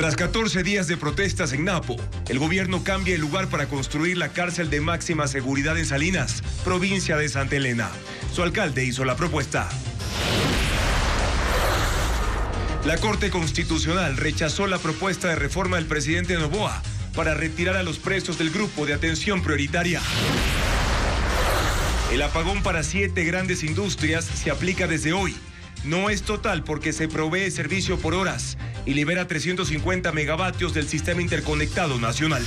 Tras 14 días de protestas en Napo, el gobierno cambia el lugar para construir la cárcel de máxima seguridad en Salinas, provincia de Santa Elena. Su alcalde hizo la propuesta. La Corte Constitucional rechazó la propuesta de reforma del presidente Noboa para retirar a los presos del grupo de atención prioritaria. El apagón para 7 grandes industrias se aplica desde hoy. No es total porque se provee servicio por horas y libera 350 megavatios del sistema interconectado nacional.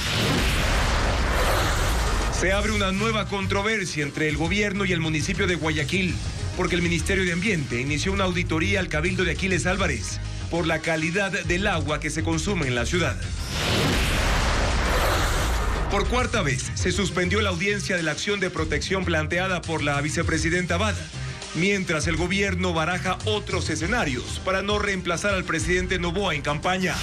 Se abre una nueva controversia entre el gobierno y el municipio de Guayaquil, porque el Ministerio de Ambiente inició una auditoría al Cabildo de Aquiles Álvarez por la calidad del agua que se consume en la ciudad. Por cuarta vez se suspendió la audiencia de la acción de protección planteada por la vicepresidenta Abad, mientras el gobierno baraja otros escenarios para no reemplazar al presidente Noboa en campaña.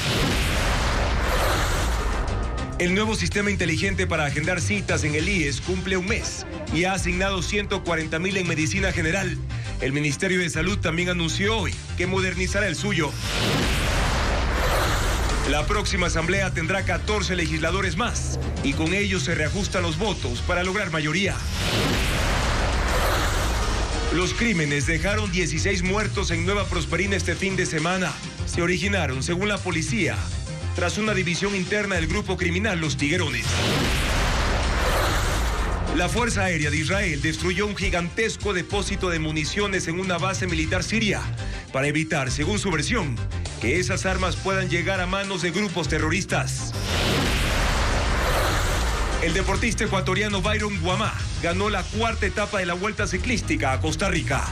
El nuevo sistema inteligente para agendar citas en el IES cumple un mes y ha asignado 140,000 en medicina general. El Ministerio de Salud también anunció hoy que modernizará el suyo. La próxima asamblea tendrá 14 legisladores más y con ellos se reajustan los votos para lograr mayoría. Los crímenes dejaron 16 muertos en Nueva Prosperina este fin de semana. Se originaron, según la policía, tras una división interna del grupo criminal Los Tiguerones. La Fuerza Aérea de Israel destruyó un gigantesco depósito de municiones en una base militar siria para evitar, según su versión, que esas armas puedan llegar a manos de grupos terroristas. El deportista ecuatoriano Byron Guamá ganó la 4ª etapa de la Vuelta Ciclística a Costa Rica.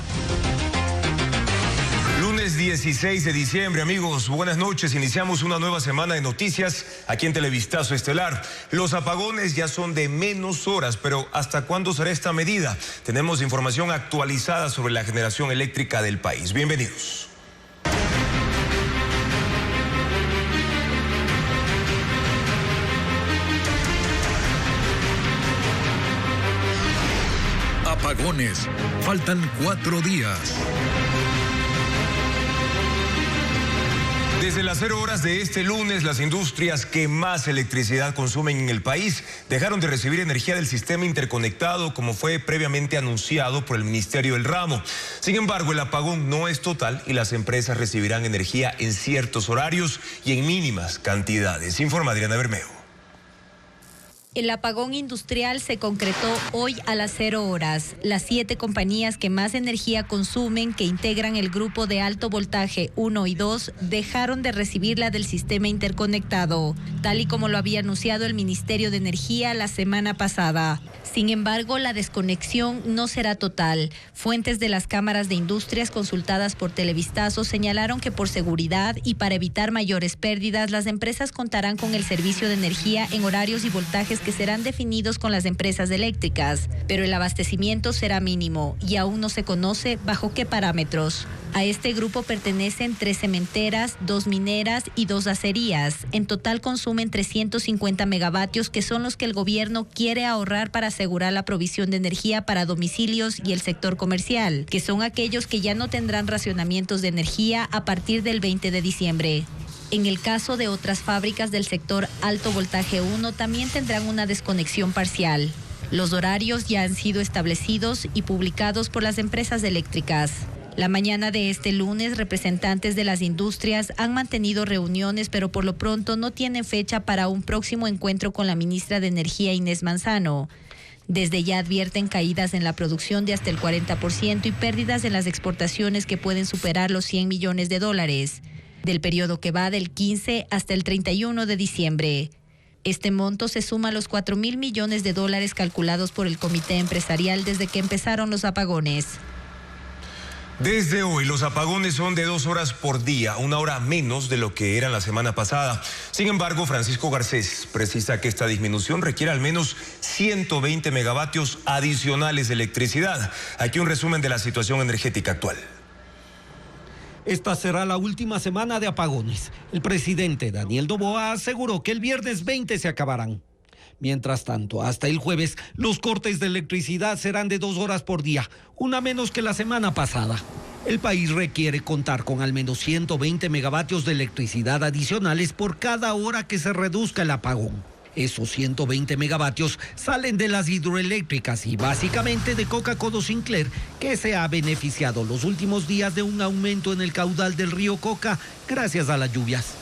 Lunes 16 de diciembre, amigos, buenas noches. Iniciamos una nueva semana de noticias aquí en Televistazo Estelar. Los apagones ya son de menos horas, pero ¿hasta cuándo será esta medida? Tenemos información actualizada sobre la generación eléctrica del país. Bienvenidos. Apagones. Faltan 4 días. Desde las 0 horas de este lunes, las industrias que más electricidad consumen en el país dejaron de recibir energía del sistema interconectado, como fue previamente anunciado por el Ministerio del Ramo. Sin embargo, el apagón no es total y las empresas recibirán energía en ciertos horarios y en mínimas cantidades. Informa Adriana Bermeo. El apagón industrial se concretó hoy a las 0 horas. Las 7 compañías que más energía consumen, que integran el grupo de alto voltaje 1 y 2, dejaron de recibirla del sistema interconectado, tal y como lo había anunciado el Ministerio de Energía la semana pasada. Sin embargo, la desconexión no será total. Fuentes de las cámaras de industrias consultadas por Televistazo señalaron que por seguridad y para evitar mayores pérdidas, las empresas contarán con el servicio de energía en horarios y voltajes que serán definidos con las empresas eléctricas, pero el abastecimiento será mínimo y aún no se conoce bajo qué parámetros. A este grupo pertenecen 3 cementeras, 2 mineras y 2 acerías. En total consumen 350 megavatios, que son los que el gobierno quiere ahorrar para asegurar la provisión de energía para domicilios y el sector comercial, que son aquellos que ya no tendrán racionamientos de energía a partir del 20 de diciembre. En el caso de otras fábricas del sector alto voltaje 1 también tendrán una desconexión parcial. Los horarios ya han sido establecidos y publicados por las empresas eléctricas. La mañana de este lunes, representantes de las industrias han mantenido reuniones, pero por lo pronto no tienen fecha para un próximo encuentro con la ministra de Energía, Inés Manzano. Desde ya advierten caídas en la producción de hasta el 40% y pérdidas en las exportaciones que pueden superar los $100 millones del periodo que va del 15 hasta el 31 de diciembre. Este monto se suma a los $4,000 millones calculados por el comité empresarial desde que empezaron los apagones. Desde hoy, los apagones son de 2 horas por día, 1 hora menos de lo que eran la semana pasada. Sin embargo, Francisco Garcés precisa que esta disminución requiere al menos 120 megavatios adicionales de electricidad. Aquí un resumen de la situación energética actual. Esta será la última semana de apagones. El presidente Daniel Noboa aseguró que el viernes 20 se acabarán. Mientras tanto, hasta el jueves, los cortes de electricidad serán de 2 horas por día, una menos que la semana pasada. El país requiere contar con al menos 120 megavatios de electricidad adicionales por cada hora que se reduzca el apagón. Esos 120 megavatios salen de las hidroeléctricas y básicamente de Coca-Codo Sinclair, que se ha beneficiado los últimos días de un aumento en el caudal del río Coca gracias a las lluvias.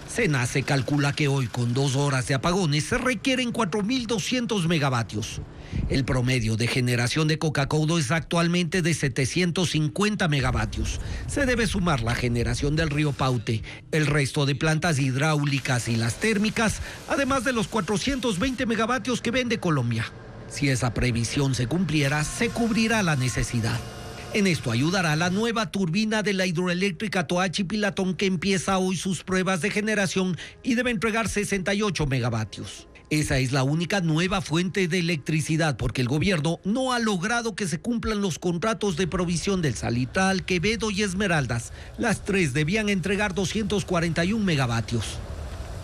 SENACE calcula que hoy, con 2 horas de apagones, se requieren 4.200 megavatios. El promedio de generación de Coca-Codo es actualmente de 750 megavatios. Se debe sumar la generación del río Paute, el resto de plantas hidráulicas y las térmicas, además de los 420 megavatios que vende Colombia. Si esa previsión se cumpliera, se cubrirá la necesidad. En esto ayudará la nueva turbina de la hidroeléctrica Toachi Pilatón, que empieza hoy sus pruebas de generación y debe entregar 68 megavatios. Esa es la única nueva fuente de electricidad porque el gobierno no ha logrado que se cumplan los contratos de provisión del Salitral, Quevedo y Esmeraldas. Las tres debían entregar 241 megavatios.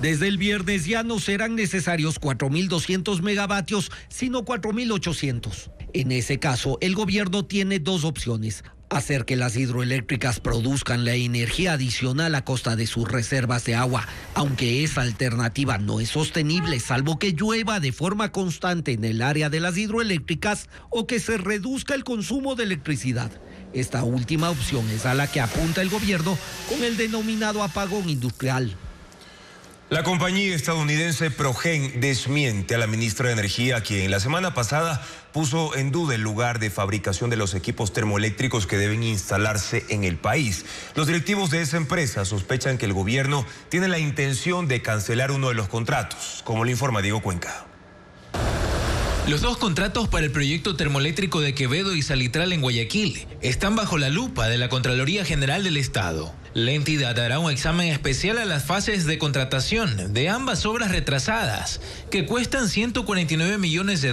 Desde el viernes ya no serán necesarios 4.200 megavatios, sino 4.800. En ese caso, el gobierno tiene 2 opciones: hacer que las hidroeléctricas produzcan la energía adicional a costa de sus reservas de agua, aunque esa alternativa no es sostenible salvo que llueva de forma constante en el área de las hidroeléctricas, o que se reduzca el consumo de electricidad. Esta última opción es a la que apunta el gobierno con el denominado apagón industrial. La compañía estadounidense Progen desmiente a la ministra de Energía, quien la semana pasada puso en duda el lugar de fabricación de los equipos termoeléctricos que deben instalarse en el país. Los directivos de esa empresa sospechan que el gobierno tiene la intención de cancelar uno de los contratos, como lo informa Diego Cuenca. Los 2 contratos para el proyecto termoeléctrico de Quevedo y Salitral en Guayaquil están bajo la lupa de la Contraloría General del Estado. La entidad hará un examen especial a las fases de contratación de ambas obras retrasadas, que cuestan $149 millones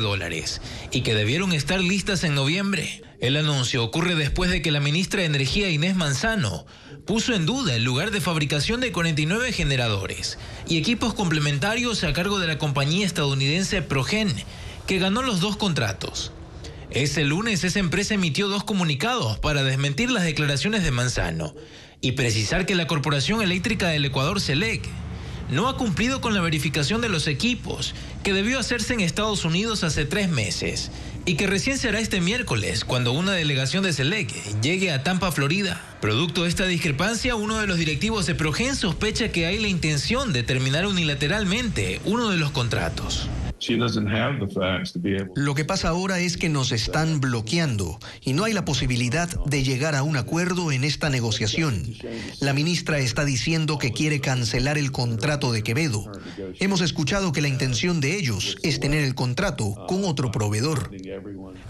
y que debieron estar listas en noviembre. El anuncio ocurre después de que la ministra de Energía, Inés Manzano, puso en duda el lugar de fabricación de 49 generadores y equipos complementarios a cargo de la compañía estadounidense Progen, que ganó los 2 contratos. Ese lunes esa empresa emitió 2 comunicados para desmentir las declaraciones de Manzano y precisar que la Corporación Eléctrica del Ecuador, CELEC, no ha cumplido con la verificación de los equipos, que debió hacerse en Estados Unidos hace 3 meses, y que recién será este miércoles cuando una delegación de CELEC llegue a Tampa, Florida. Producto de esta discrepancia, uno de los directivos de Progen sospecha que hay la intención de terminar unilateralmente uno de los contratos. Lo que pasa ahora es que nos están bloqueando y no hay la posibilidad de llegar a un acuerdo en esta negociación. La ministra está diciendo que quiere cancelar el contrato de Quevedo. Hemos escuchado que la intención de ellos es tener el contrato con otro proveedor.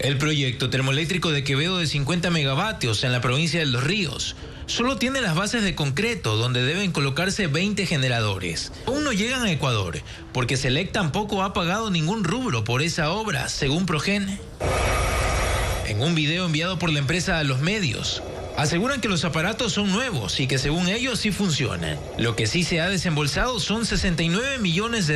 El proyecto termoeléctrico de Quevedo de 50 megavatios en la provincia de Los Ríos solo tiene las bases de concreto donde deben colocarse 20 generadores. Aún no llegan a Ecuador porque CELEC tampoco ha pagado ningún rubro por esa obra, según Progen. En un video enviado por la empresa a los medios, aseguran que los aparatos son nuevos y que según ellos sí funcionan. Lo que sí se ha desembolsado son $69 millones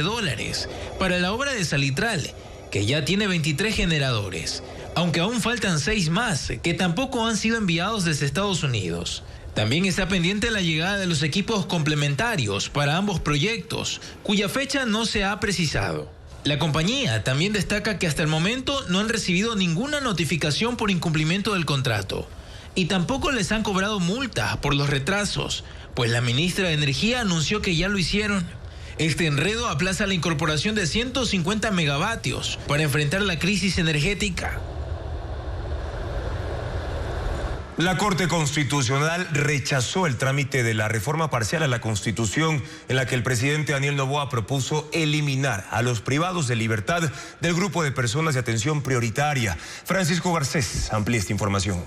para la obra de Salitral, que ya tiene 23 generadores, aunque aún faltan 6 más que tampoco han sido enviados desde Estados Unidos. También está pendiente la llegada de los equipos complementarios para ambos proyectos, cuya fecha no se ha precisado. La compañía también destaca que hasta el momento no han recibido ninguna notificación por incumplimiento del contrato y tampoco les han cobrado multas por los retrasos, pues la ministra de Energía anunció que ya lo hicieron. Este enredo aplaza la incorporación de 150 megavatios para enfrentar la crisis energética. La Corte Constitucional rechazó el trámite de la reforma parcial a la Constitución en la que el presidente Daniel Noboa propuso eliminar a los privados de libertad del grupo de personas de atención prioritaria. Francisco Garcés amplía esta información.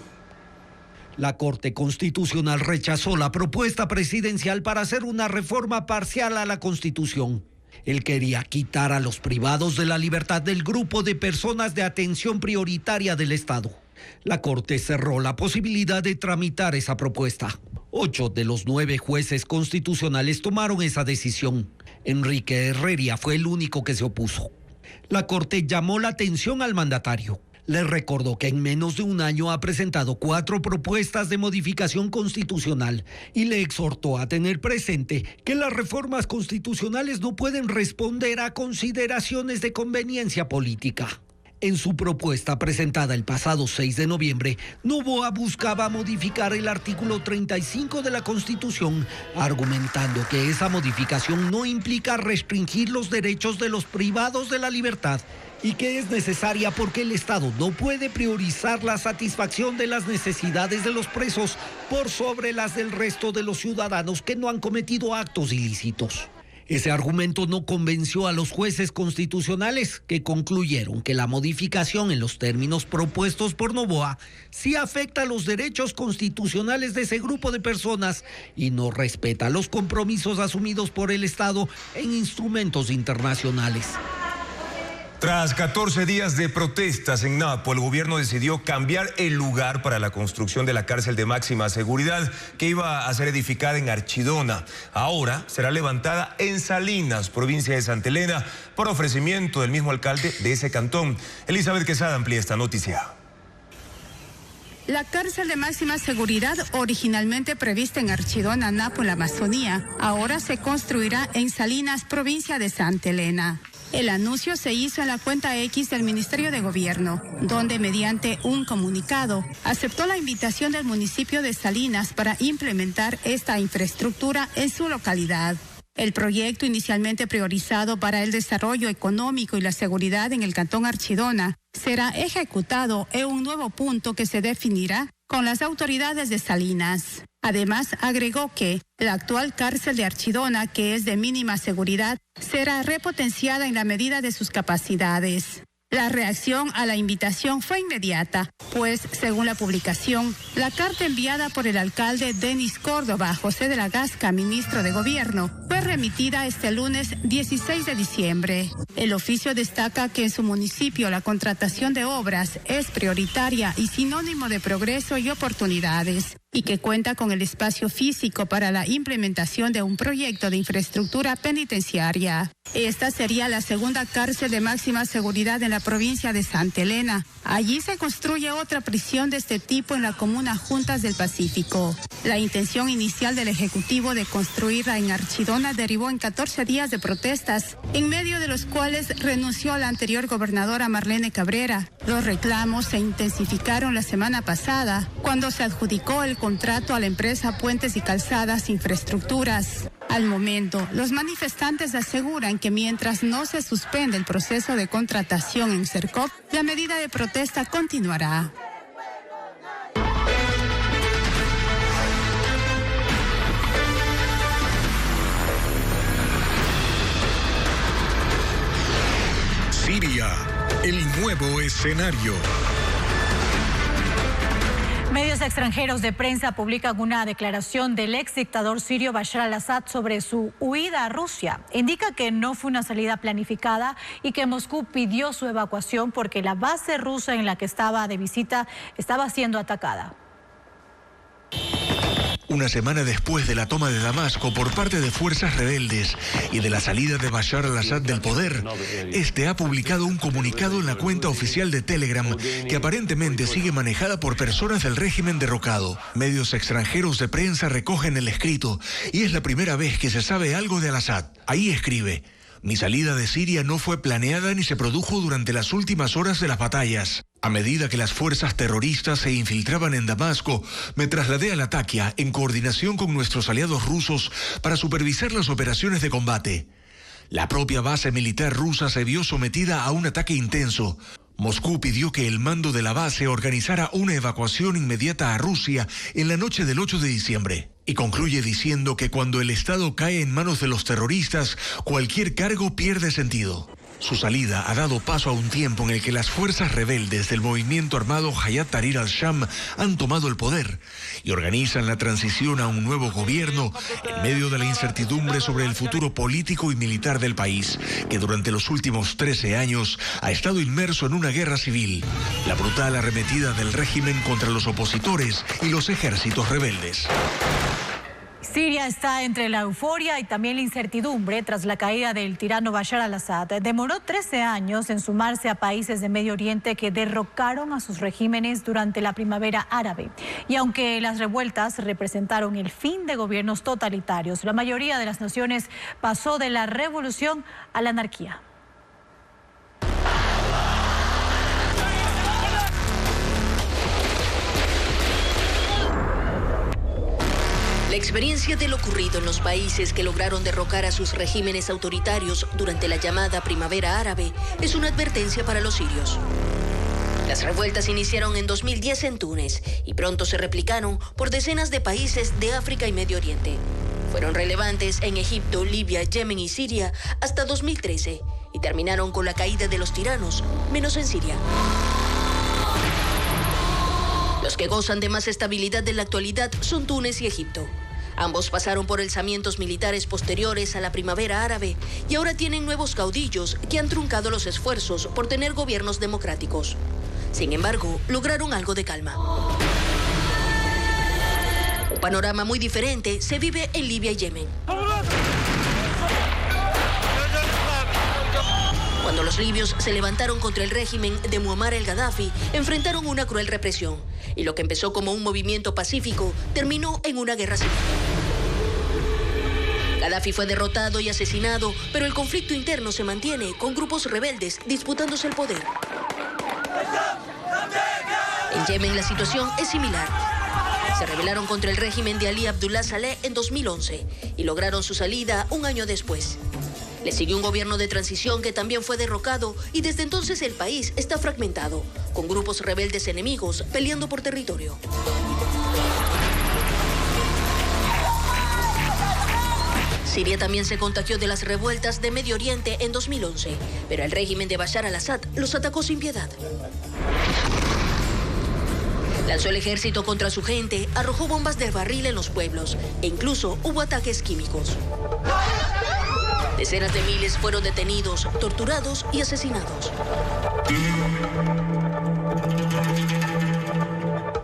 La Corte Constitucional rechazó la propuesta presidencial para hacer una reforma parcial a la Constitución. Él quería quitar a los privados de la libertad del grupo de personas de atención prioritaria del Estado. La Corte cerró la posibilidad de tramitar esa propuesta. 8 de los 9 jueces constitucionales tomaron esa decisión. Enrique Herreria fue el único que se opuso. La Corte llamó la atención al mandatario. Le recordó que en menos de un año ha presentado 4 propuestas de modificación constitucional y le exhortó a tener presente que las reformas constitucionales no pueden responder a consideraciones de conveniencia política. En su propuesta presentada el pasado 6 de noviembre, Noboa buscaba modificar el artículo 35 de la Constitución, argumentando que esa modificación no implica restringir los derechos de los privados de la libertad y que es necesaria porque el Estado no puede priorizar la satisfacción de las necesidades de los presos por sobre las del resto de los ciudadanos que no han cometido actos ilícitos. Ese argumento no convenció a los jueces constitucionales, que concluyeron que la modificación en los términos propuestos por Noboa sí afecta los derechos constitucionales de ese grupo de personas y no respeta los compromisos asumidos por el Estado en instrumentos internacionales. Tras 14 días de protestas en Napo, el gobierno decidió cambiar el lugar para la construcción de la cárcel de máxima seguridad que iba a ser edificada en Archidona. Ahora será levantada en Salinas, provincia de Santa Elena, por ofrecimiento del mismo alcalde de ese cantón. Elizabeth Quesada amplía esta noticia. La cárcel de máxima seguridad, originalmente prevista en Archidona, Napo, en la Amazonía, ahora se construirá en Salinas, provincia de Santa Elena. El anuncio se hizo en la cuenta X del Ministerio de Gobierno, donde mediante un comunicado aceptó la invitación del municipio de Salinas para implementar esta infraestructura en su localidad. El proyecto, inicialmente priorizado para el desarrollo económico y la seguridad en el cantón Archidona, será ejecutado en un nuevo punto que se definirá con las autoridades de Salinas. Además, agregó que la actual cárcel de Archidona, que es de mínima seguridad, será repotenciada en la medida de sus capacidades. La reacción a la invitación fue inmediata, pues, según la publicación, la carta enviada por el alcalde Denis Córdoba, José de la Gasca, ministro de Gobierno, fue remitida este lunes 16 de diciembre. El oficio destaca que en su municipio la contratación de obras es prioritaria y sinónimo de progreso y oportunidades, y que cuenta con el espacio físico para la implementación de un proyecto de infraestructura penitenciaria. Esta sería la segunda cárcel de máxima seguridad en la provincia de Santa Elena. Allí se construye otra prisión de este tipo en la comuna Juntas del Pacífico. La intención inicial del Ejecutivo de construirla en Archidona derivó en 14 días de protestas, en medio de los cuales renunció la anterior gobernadora Marlene Cabrera. Los reclamos se intensificaron la semana pasada, cuando se adjudicó el contrato a la empresa Puentes y Calzadas Infraestructuras. Al momento, los manifestantes aseguran que mientras no se suspende el proceso de contratación en Sercop, la medida de protesta continuará. Siria, el nuevo escenario. Medios extranjeros de prensa publican una declaración del ex dictador sirio Bashar al-Assad sobre su huida a Rusia. Indica que no fue una salida planificada y que Moscú pidió su evacuación porque la base rusa en la que estaba de visita estaba siendo atacada. Una semana después de la toma de Damasco por parte de fuerzas rebeldes y de la salida de Bashar al-Assad del poder, este ha publicado un comunicado en la cuenta oficial de Telegram que aparentemente sigue manejada por personas del régimen derrocado. Medios extranjeros de prensa recogen el escrito y es la primera vez que se sabe algo de al-Assad. Ahí escribe: mi salida de Siria no fue planeada ni se produjo durante las últimas horas de las batallas. A medida que las fuerzas terroristas se infiltraban en Damasco, me trasladé a Latakia en coordinación con nuestros aliados rusos para supervisar las operaciones de combate. La propia base militar rusa se vio sometida a un ataque intenso. Moscú pidió que el mando de la base organizara una evacuación inmediata a Rusia en la noche del 8 de diciembre. Y concluye diciendo que cuando el Estado cae en manos de los terroristas, cualquier cargo pierde sentido. Su salida ha dado paso a un tiempo en el que las fuerzas rebeldes del movimiento armado Hayat Tahrir al-Sham han tomado el poder y organizan la transición a un nuevo gobierno en medio de la incertidumbre sobre el futuro político y militar del país, que durante los últimos 13 años ha estado inmerso en una guerra civil, la brutal arremetida del régimen contra los opositores y los ejércitos rebeldes. Siria está entre la euforia y también la incertidumbre tras la caída del tirano Bashar al-Assad. Demoró 13 años en sumarse a países de Medio Oriente que derrocaron a sus regímenes durante la primavera árabe. Y aunque las revueltas representaron el fin de gobiernos totalitarios, la mayoría de las naciones pasó de la revolución a la anarquía. La experiencia de lo ocurrido en los países que lograron derrocar a sus regímenes autoritarios durante la llamada primavera árabe es una advertencia para los sirios. Las revueltas iniciaron en 2010 en Túnez y pronto se replicaron por decenas de países de África y Medio Oriente. Fueron relevantes en Egipto, Libia, Yemen y Siria hasta 2013 y terminaron con la caída de los tiranos, menos en Siria. Los que gozan de más estabilidad en la actualidad son Túnez y Egipto. Ambos pasaron por alzamientos militares posteriores a la primavera árabe y ahora tienen nuevos caudillos que han truncado los esfuerzos por tener gobiernos democráticos. Sin embargo, lograron algo de calma. Un panorama muy diferente se vive en Libia y Yemen. Cuando los libios se levantaron contra el régimen de Muammar el-Gaddafi, enfrentaron una cruel represión. Y lo que empezó como un movimiento pacífico terminó en una guerra civil. Gaddafi fue derrotado y asesinado, pero el conflicto interno se mantiene con grupos rebeldes disputándose el poder. En Yemen la situación es similar. Se rebelaron contra el régimen de Ali Abdullah Saleh en 2011 y lograron su salida un año después. Le siguió un gobierno de transición que también fue derrocado y desde entonces el país está fragmentado, con grupos rebeldes enemigos peleando por territorio. Siria también se contagió de las revueltas de Medio Oriente en 2011, pero el régimen de Bashar al-Assad los atacó sin piedad. Lanzó el ejército contra su gente, arrojó bombas de barril en los pueblos e incluso hubo ataques químicos. Decenas de miles fueron detenidos, torturados y asesinados.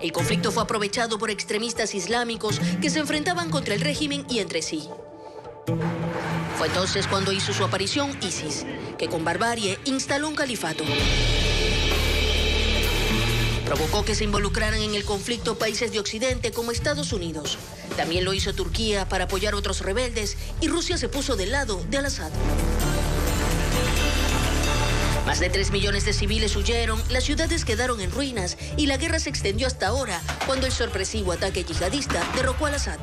El conflicto fue aprovechado por extremistas islámicos que se enfrentaban contra el régimen y entre sí. Fue entonces cuando hizo su aparición ISIS, que con barbarie instaló un califato. Provocó que se involucraran en el conflicto países de Occidente como Estados Unidos. También lo hizo Turquía para apoyar a otros rebeldes y Rusia se puso del lado de al-Assad. Más de 3 millones de civiles huyeron, las ciudades quedaron en ruinas y la guerra se extendió hasta ahora, cuando el sorpresivo ataque yihadista derrocó a al-Assad.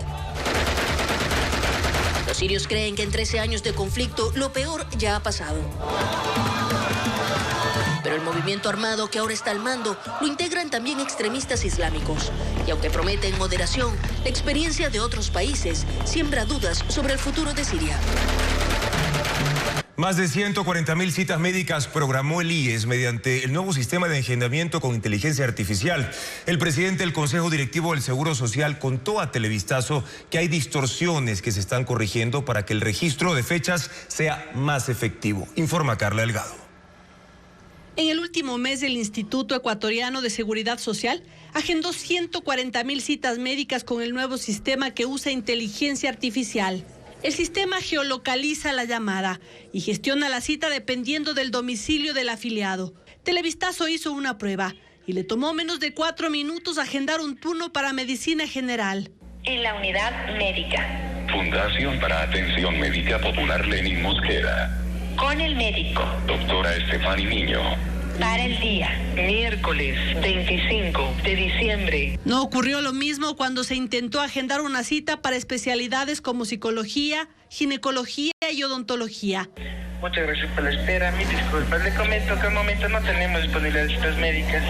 Los sirios creen que en 13 años de conflicto lo peor ya ha pasado. Pero el movimiento armado que ahora está al mando lo integran también extremistas islámicos. Y aunque prometen moderación, la experiencia de otros países siembra dudas sobre el futuro de Siria. Más de 140.000 citas médicas programó el IES mediante el nuevo sistema de agendamiento con inteligencia artificial. El presidente del Consejo Directivo del Seguro Social contó a Televistazo que hay distorsiones que se están corrigiendo para que el registro de fechas sea más efectivo. Informa Carla Delgado. En el último mes, el Instituto Ecuatoriano de Seguridad Social agendó 140.000 citas médicas con el nuevo sistema que usa inteligencia artificial. El sistema geolocaliza la llamada y gestiona la cita dependiendo del domicilio del afiliado. Televistazo hizo una prueba y le tomó menos de 4 minutos agendar un turno para medicina general. En la unidad médica. Fundación para Atención Médica Popular Lenin Mosquera. Con el médico. Doctora Estefany Niño. Para el día. Miércoles 25 de diciembre. No ocurrió lo mismo cuando se intentó agendar una cita para especialidades como psicología, ginecología y odontología. Muchas gracias por la espera. Mi disculpa. Le comento que al momento no tenemos disponibilidad de citas médicas.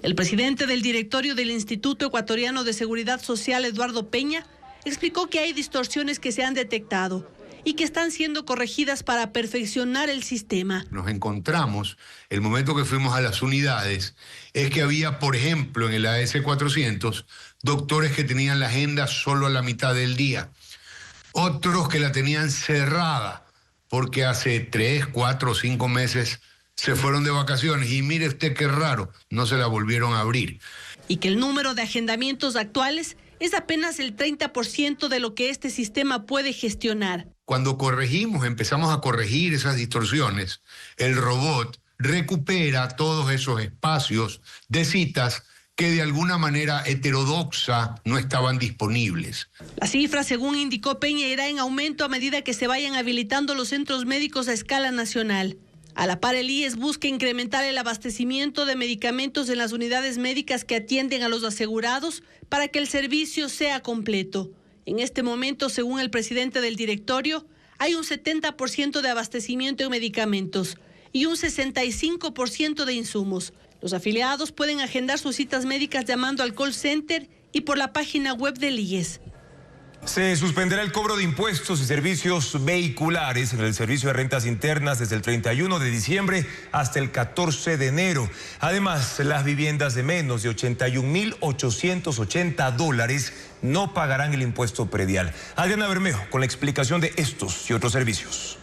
El presidente del directorio del Instituto Ecuatoriano de Seguridad Social, Eduardo Peña, explicó que hay distorsiones que se han detectado y que están siendo corregidas para perfeccionar el sistema. Nos encontramos, el momento que fuimos a las unidades, es que había, por ejemplo, en el AS400, doctores que tenían la agenda solo a la mitad del día. Otros que la tenían cerrada, porque hace 3, 4 o 5 meses se fueron de vacaciones. Y mire usted qué raro, no se la volvieron a abrir. Y que el número de agendamientos actuales es apenas el 30% de lo que este sistema puede gestionar. Cuando empezamos a corregir esas distorsiones, el robot recupera todos esos espacios de citas que de alguna manera heterodoxa no estaban disponibles. La cifra, según indicó Peña, irá en aumento a medida que se vayan habilitando los centros médicos a escala nacional. A la par, el IES busca incrementar el abastecimiento de medicamentos en las unidades médicas que atienden a los asegurados para que el servicio sea completo. En este momento, según el presidente del directorio, hay un 70% de abastecimiento en medicamentos y un 65% de insumos. Los afiliados pueden agendar sus citas médicas llamando al call center y por la página web del IES. Se suspenderá el cobro de impuestos y servicios vehiculares en el servicio de rentas internas desde el 31 de diciembre hasta el 14 de enero. Además, las viviendas de menos de $81,880 no pagarán el impuesto predial. Adriana Bermejo con la explicación de estos y otros servicios.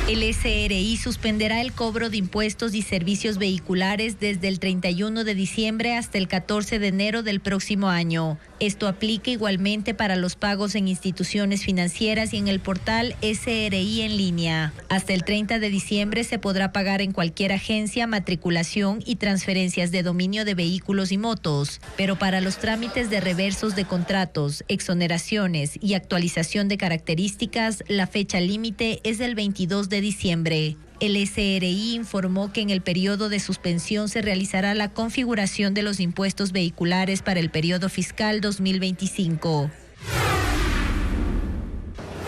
El SRI suspenderá el cobro de impuestos y servicios vehiculares desde el 31 de diciembre hasta el 14 de enero del próximo año. Esto aplica igualmente para los pagos en instituciones financieras y en el portal SRI en línea. Hasta el 30 de diciembre se podrá pagar en cualquier agencia, matriculación y transferencias de dominio de vehículos y motos. Pero para los trámites de reversos de contratos, exoneraciones y actualización de características, la fecha límite es el 22 de diciembre. El SRI informó que en el periodo de suspensión se realizará la configuración de los impuestos vehiculares para el periodo fiscal 2025.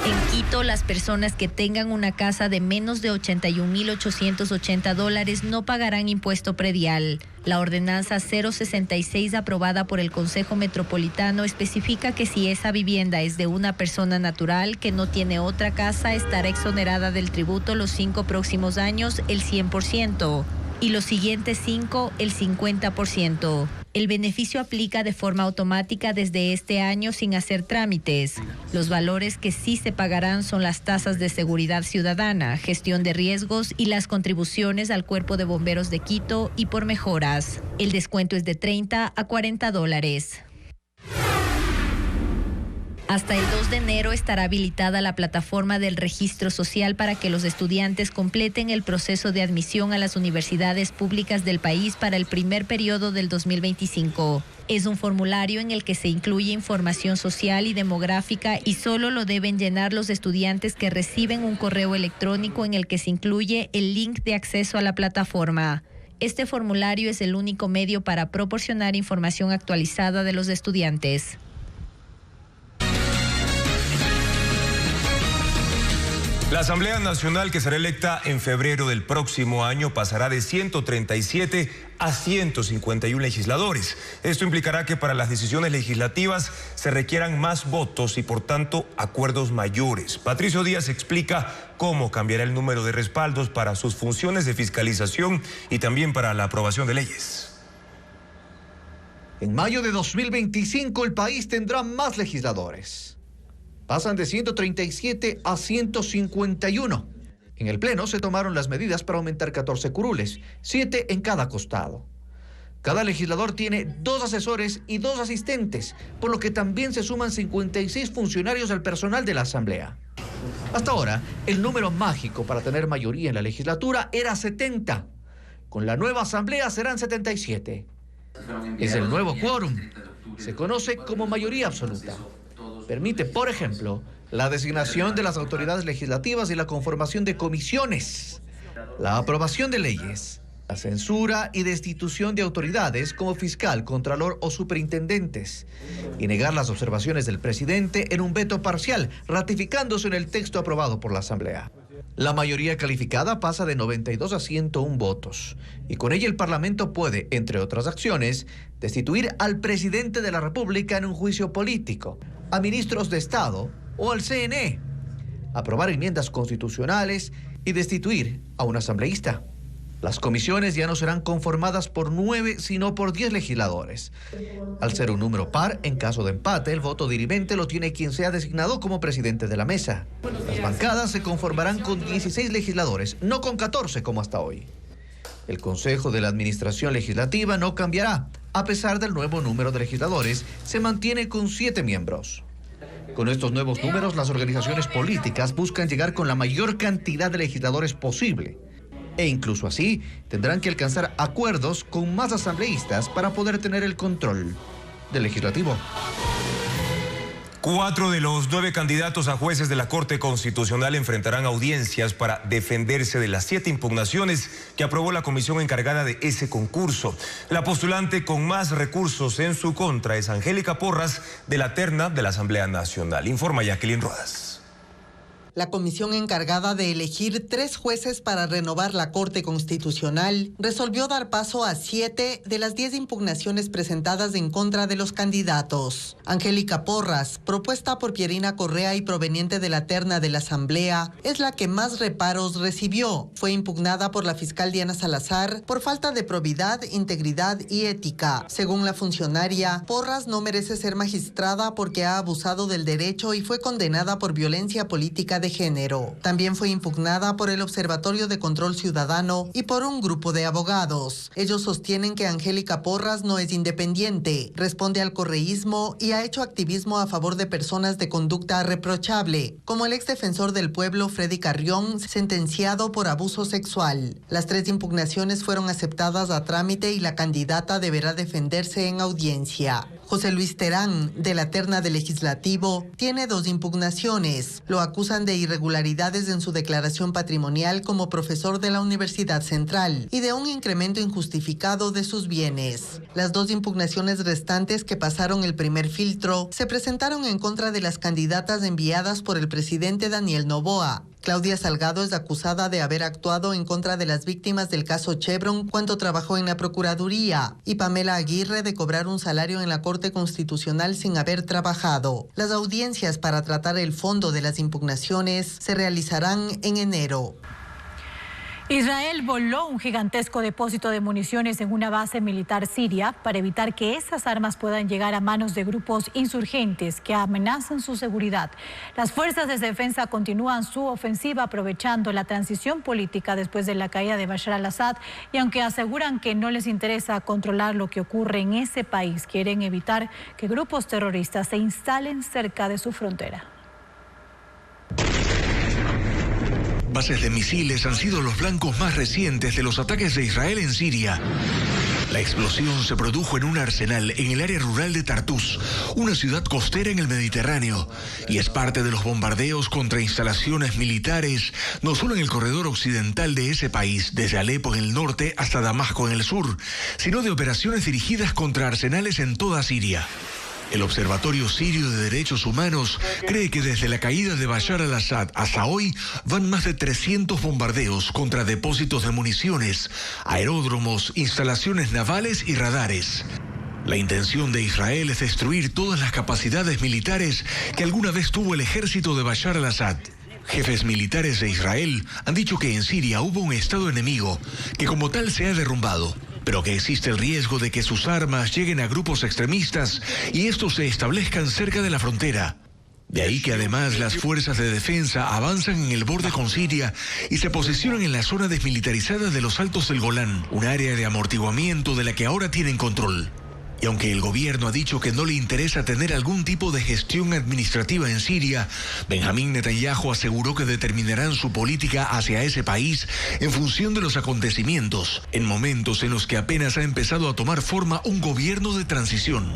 En Quito, las personas que tengan una casa de menos de $81,880 no pagarán impuesto predial. La ordenanza 066 aprobada por el Consejo Metropolitano especifica que si esa vivienda es de una persona natural que no tiene otra casa, estará exonerada del tributo los 5 próximos años el 100% y los siguientes 5 el 50%. El beneficio aplica de forma automática desde este año sin hacer trámites. Los valores que sí se pagarán son las tasas de seguridad ciudadana, gestión de riesgos y las contribuciones al Cuerpo de Bomberos de Quito y por mejoras. El descuento es de $30 a $40. Hasta el 2 de enero estará habilitada la plataforma del registro social para que los estudiantes completen el proceso de admisión a las universidades públicas del país para el primer periodo del 2025. Es un formulario en el que se incluye información social y demográfica y solo lo deben llenar los estudiantes que reciben un correo electrónico en el que se incluye el link de acceso a la plataforma. Este formulario es el único medio para proporcionar información actualizada de los estudiantes. La Asamblea Nacional, que será electa en febrero del próximo año, pasará de 137 a 151 legisladores. Esto implicará que para las decisiones legislativas se requieran más votos y, por tanto, acuerdos mayores. Patricio Díaz explica cómo cambiará el número de respaldos para sus funciones de fiscalización y también para la aprobación de leyes. En mayo de 2025 el país tendrá más legisladores. Pasan de 137 a 151. En el Pleno se tomaron las medidas para aumentar 14 curules, 7 en cada costado. Cada legislador tiene 2 asesores y 2 asistentes, por lo que también se suman 56 funcionarios al personal de la Asamblea. Hasta ahora, el número mágico para tener mayoría en la legislatura era 70. Con la nueva Asamblea serán 77. Es el nuevo quórum. Se conoce como mayoría absoluta. Permite, por ejemplo, la designación de las autoridades legislativas y la conformación de comisiones, la aprobación de leyes, la censura y destitución de autoridades como fiscal, contralor o superintendentes, y negar las observaciones del presidente en un veto parcial, ratificándose en el texto aprobado por la Asamblea. La mayoría calificada pasa de 92 a 101 votos, y con ella el Parlamento puede, entre otras acciones, destituir al presidente de la República en un juicio político, a ministros de Estado o al CNE, aprobar enmiendas constitucionales y destituir a un asambleísta. Las comisiones ya no serán conformadas por 9, sino por 10 legisladores. Al ser un número par, en caso de empate, el voto dirimente lo tiene quien sea designado como presidente de la mesa. Las bancadas se conformarán con 16 legisladores, no con 14 como hasta hoy. El Consejo de la Administración Legislativa no cambiará, A pesar del nuevo número de legisladores, se mantiene con 7 miembros. Con estos nuevos números, las organizaciones políticas buscan llegar con la mayor cantidad de legisladores posible. E incluso así, tendrán que alcanzar acuerdos con más asambleístas para poder tener el control del legislativo. 4 de los 9 candidatos a jueces de la Corte Constitucional enfrentarán audiencias para defenderse de las 7 impugnaciones que aprobó la comisión encargada de ese concurso. La postulante con más recursos en su contra es Angélica Porras, de la terna de la Asamblea Nacional. Informa Jacqueline Rodas. La comisión encargada de elegir 3 jueces para renovar la Corte Constitucional resolvió dar paso a 7 de las 10 impugnaciones presentadas en contra de los candidatos. Angélica Porras, propuesta por Pierina Correa y proveniente de la terna de la Asamblea, es la que más reparos recibió. Fue impugnada por la fiscal Diana Salazar por falta de probidad, integridad y ética. Según la funcionaria, Porras no merece ser magistrada porque ha abusado del derecho y fue condenada por violencia política de género. También fue impugnada por el Observatorio de Control Ciudadano y por un grupo de abogados. Ellos sostienen que Angélica Porras no es independiente, responde al correísmo y ha hecho activismo a favor de personas de conducta reprochable, como el exdefensor del pueblo Freddy Carrión, sentenciado por abuso sexual. Las 3 impugnaciones fueron aceptadas a trámite y la candidata deberá defenderse en audiencia. José Luis Terán, de la terna del Legislativo, tiene 2 impugnaciones. Lo acusan de irregularidades en su declaración patrimonial como profesor de la Universidad Central y de un incremento injustificado de sus bienes. Las 2 impugnaciones restantes que pasaron el primer filtro se presentaron en contra de las candidatas enviadas por el presidente Daniel Noboa. Claudia Salgado es acusada de haber actuado en contra de las víctimas del caso Chevron cuando trabajó en la Procuraduría, y Pamela Aguirre de cobrar un salario en la Corte Constitucional sin haber trabajado. Las audiencias para tratar el fondo de las impugnaciones se realizarán en enero. Israel voló un gigantesco depósito de municiones en una base militar siria para evitar que esas armas puedan llegar a manos de grupos insurgentes que amenazan su seguridad. Las fuerzas de defensa continúan su ofensiva aprovechando la transición política después de la caída de Bashar al-Assad, y aunque aseguran que no les interesa controlar lo que ocurre en ese país, quieren evitar que grupos terroristas se instalen cerca de su frontera. Bases de misiles han sido los blancos más recientes de los ataques de Israel en Siria. La explosión se produjo en un arsenal en el área rural de Tartus, una ciudad costera en el Mediterráneo, y es parte de los bombardeos contra instalaciones militares, no solo en el corredor occidental de ese país, desde Alepo en el norte hasta Damasco en el sur, sino de operaciones dirigidas contra arsenales en toda Siria. El Observatorio Sirio de Derechos Humanos cree que desde la caída de Bashar al-Assad hasta hoy van más de 300 bombardeos contra depósitos de municiones, aeródromos, instalaciones navales y radares. La intención de Israel es destruir todas las capacidades militares que alguna vez tuvo el ejército de Bashar al-Assad. Jefes militares de Israel han dicho que en Siria hubo un estado enemigo que como tal se ha derrumbado, pero que existe el riesgo de que sus armas lleguen a grupos extremistas y estos se establezcan cerca de la frontera. De ahí que además las fuerzas de defensa avanzan en el borde con Siria y se posicionan en la zona desmilitarizada de los Altos del Golán, un área de amortiguamiento de la que ahora tienen control. Y aunque el gobierno ha dicho que no le interesa tener algún tipo de gestión administrativa en Siria, Benjamín Netanyahu aseguró que determinarán su política hacia ese país en función de los acontecimientos, en momentos en los que apenas ha empezado a tomar forma un gobierno de transición.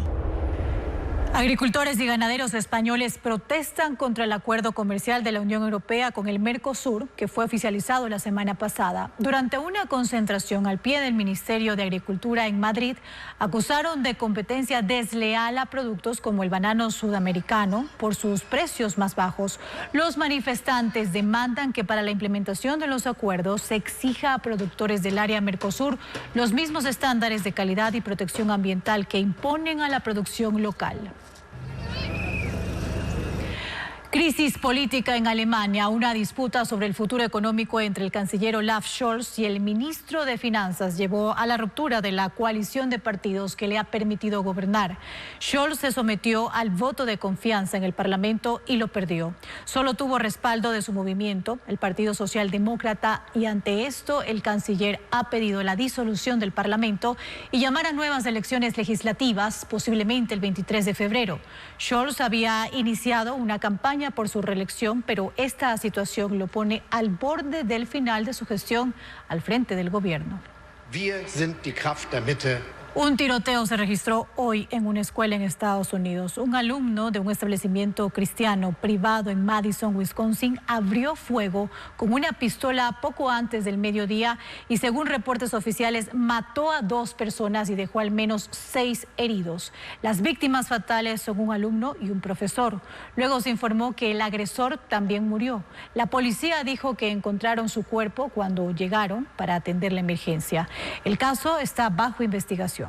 Agricultores y ganaderos españoles protestan contra el acuerdo comercial de la Unión Europea con el Mercosur, que fue oficializado la semana pasada. Durante una concentración al pie del Ministerio de Agricultura en Madrid, acusaron de competencia desleal a productos como el banano sudamericano por sus precios más bajos. Los manifestantes demandan que para la implementación de los acuerdos se exija a productores del área Mercosur los mismos estándares de calidad y protección ambiental que imponen a la producción local. Crisis política en Alemania, una disputa sobre el futuro económico entre el canciller Olaf Scholz y el ministro de Finanzas llevó a la ruptura de la coalición de partidos que le ha permitido gobernar. Scholz se sometió al voto de confianza en el Parlamento y lo perdió. Solo tuvo respaldo de su movimiento, el Partido Socialdemócrata, y ante esto el canciller ha pedido la disolución del Parlamento y llamar a nuevas elecciones legislativas, posiblemente el 23 de febrero. Scholz había iniciado una campaña por su reelección, pero esta situación lo pone al borde del final de su gestión al frente del gobierno. Wir sind die Kraft der Mitte. Un tiroteo se registró hoy en una escuela en Estados Unidos. Un alumno de un establecimiento cristiano privado en Madison, Wisconsin, abrió fuego con una pistola poco antes del mediodía y, según reportes oficiales, mató a 2 personas y dejó al menos 6 heridos. Las víctimas fatales son un alumno y un profesor. Luego se informó que el agresor también murió. La policía dijo que encontraron su cuerpo cuando llegaron para atender la emergencia. El caso está bajo investigación.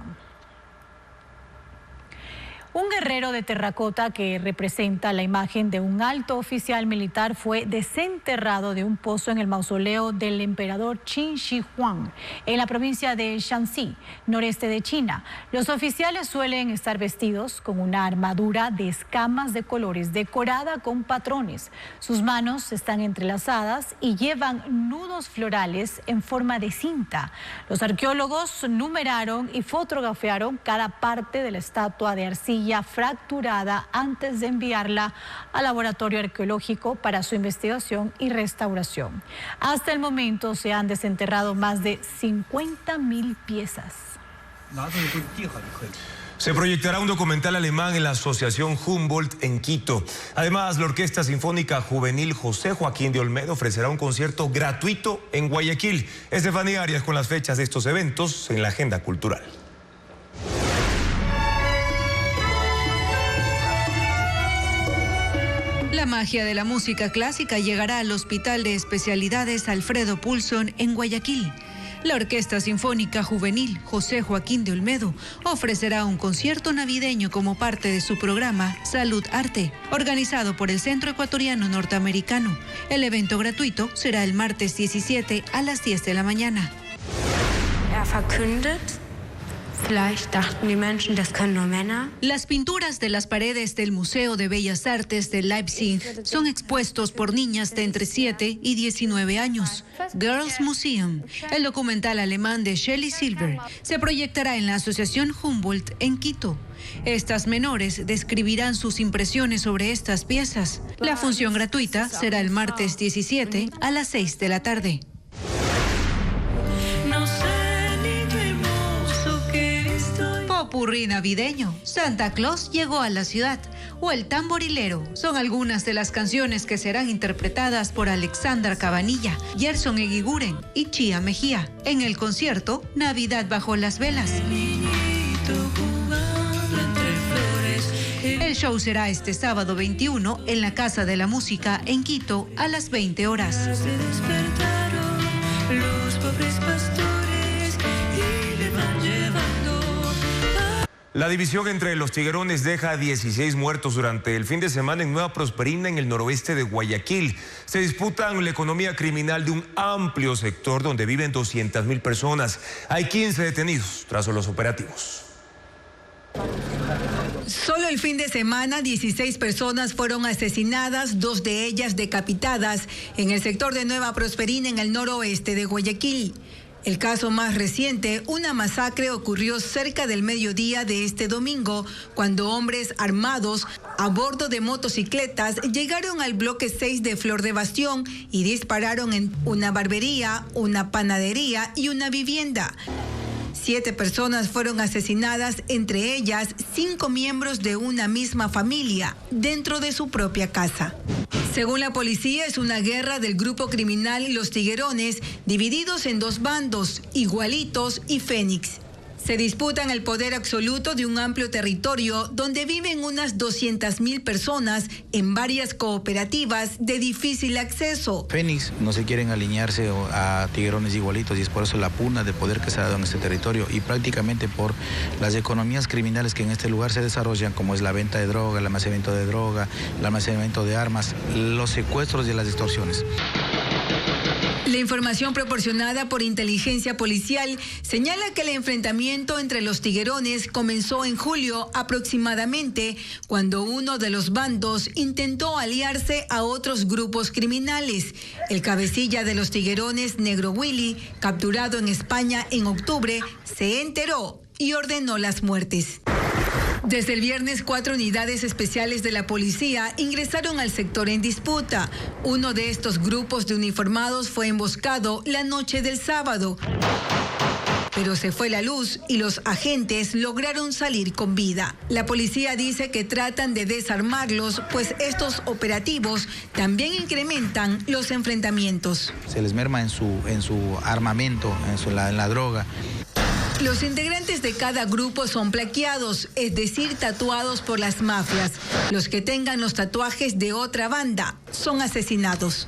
Un guerrero de terracota que representa la imagen de un alto oficial militar fue desenterrado de un pozo en el mausoleo del emperador Qin Shi Huang, en la provincia de Shanxi, noreste de China. Los oficiales suelen estar vestidos con una armadura de escamas de colores decorada con patrones. Sus manos están entrelazadas y llevan nudos florales en forma de cinta. Los arqueólogos numeraron y fotografiaron cada parte de la estatua de arcilla fracturada antes de enviarla al laboratorio arqueológico para su investigación y restauración. Hasta el momento se han desenterrado más de 50.000 piezas. Se proyectará un documental alemán en la Asociación Humboldt en Quito. Además, la Orquesta Sinfónica Juvenil José Joaquín de Olmedo ofrecerá un concierto gratuito en Guayaquil. Estefanía Arias con las fechas de estos eventos en la agenda cultural. La magia de la música clásica llegará al Hospital de Especialidades Alfredo Poulson en Guayaquil. La Orquesta Sinfónica Juvenil José Joaquín de Olmedo ofrecerá un concierto navideño como parte de su programa Salud Arte, organizado por el Centro Ecuatoriano Norteamericano. El evento gratuito será el martes 17 a las 10 de la mañana. Las pinturas de las paredes del Museo de Bellas Artes de Leipzig son expuestos por niñas de entre 7 y 19 años. Girls Museum, el documental alemán de Shelley Silver, se proyectará en la Asociación Humboldt en Quito. Estas menores describirán sus impresiones sobre estas piezas. La función gratuita será el martes 17 a las 6 de la tarde. Popurrí navideño, Santa Claus llegó a la ciudad, o El Tamborilero, son algunas de las canciones que serán interpretadas por Alexandra Cabanilla, Gerson Eguiguren y Chía Mejía en el concierto Navidad bajo las velas. El show será este sábado 21 en la Casa de la Música en Quito a las 20 horas. La división entre los tiguerones deja 16 muertos durante el fin de semana en Nueva Prosperina, en el noroeste de Guayaquil. Se disputan la economía criminal de un amplio sector donde viven 200.000 personas. Hay 15 detenidos tras los operativos. Solo el fin de semana, 16 personas fueron asesinadas, 2 de ellas decapitadas, en el sector de Nueva Prosperina, en el noroeste de Guayaquil. El caso más reciente, una masacre, ocurrió cerca del mediodía de este domingo, cuando hombres armados a bordo de motocicletas llegaron al bloque 6 de Flor de Bastión y dispararon en una barbería, una panadería y una vivienda. 7 personas fueron asesinadas, entre ellas 5 miembros de una misma familia, dentro de su propia casa. Según la policía, es una guerra del grupo criminal Los Tiguerones, divididos en 2 bandos, Igualitos y Fénix. Se disputan el poder absoluto de un amplio territorio donde viven unas 200.000 personas en varias cooperativas de difícil acceso. Fénix no se quieren alinearse a tiguerones igualitos y es por eso la pugna de poder que se ha dado en este territorio y prácticamente por las economías criminales que en este lugar se desarrollan, como es la venta de droga, el almacenamiento de droga, el almacenamiento de armas, los secuestros y las extorsiones. La información proporcionada por inteligencia policial señala que el enfrentamiento entre los tiguerones comenzó en julio aproximadamente, cuando uno de los bandos intentó aliarse a otros grupos criminales. El cabecilla de los tiguerones, Negro Willy, capturado en España en octubre, se enteró y ordenó las muertes. Desde el viernes, 4 unidades especiales de la policía ingresaron al sector en disputa. Uno de estos grupos de uniformados fue emboscado la noche del sábado. Pero se fue la luz y los agentes lograron salir con vida. La policía dice que tratan de desarmarlos, pues estos operativos también incrementan los enfrentamientos. Se les merma en su armamento, en la droga. Los integrantes de cada grupo son plaqueados, es decir, tatuados por las mafias. Los que tengan los tatuajes de otra banda son asesinados.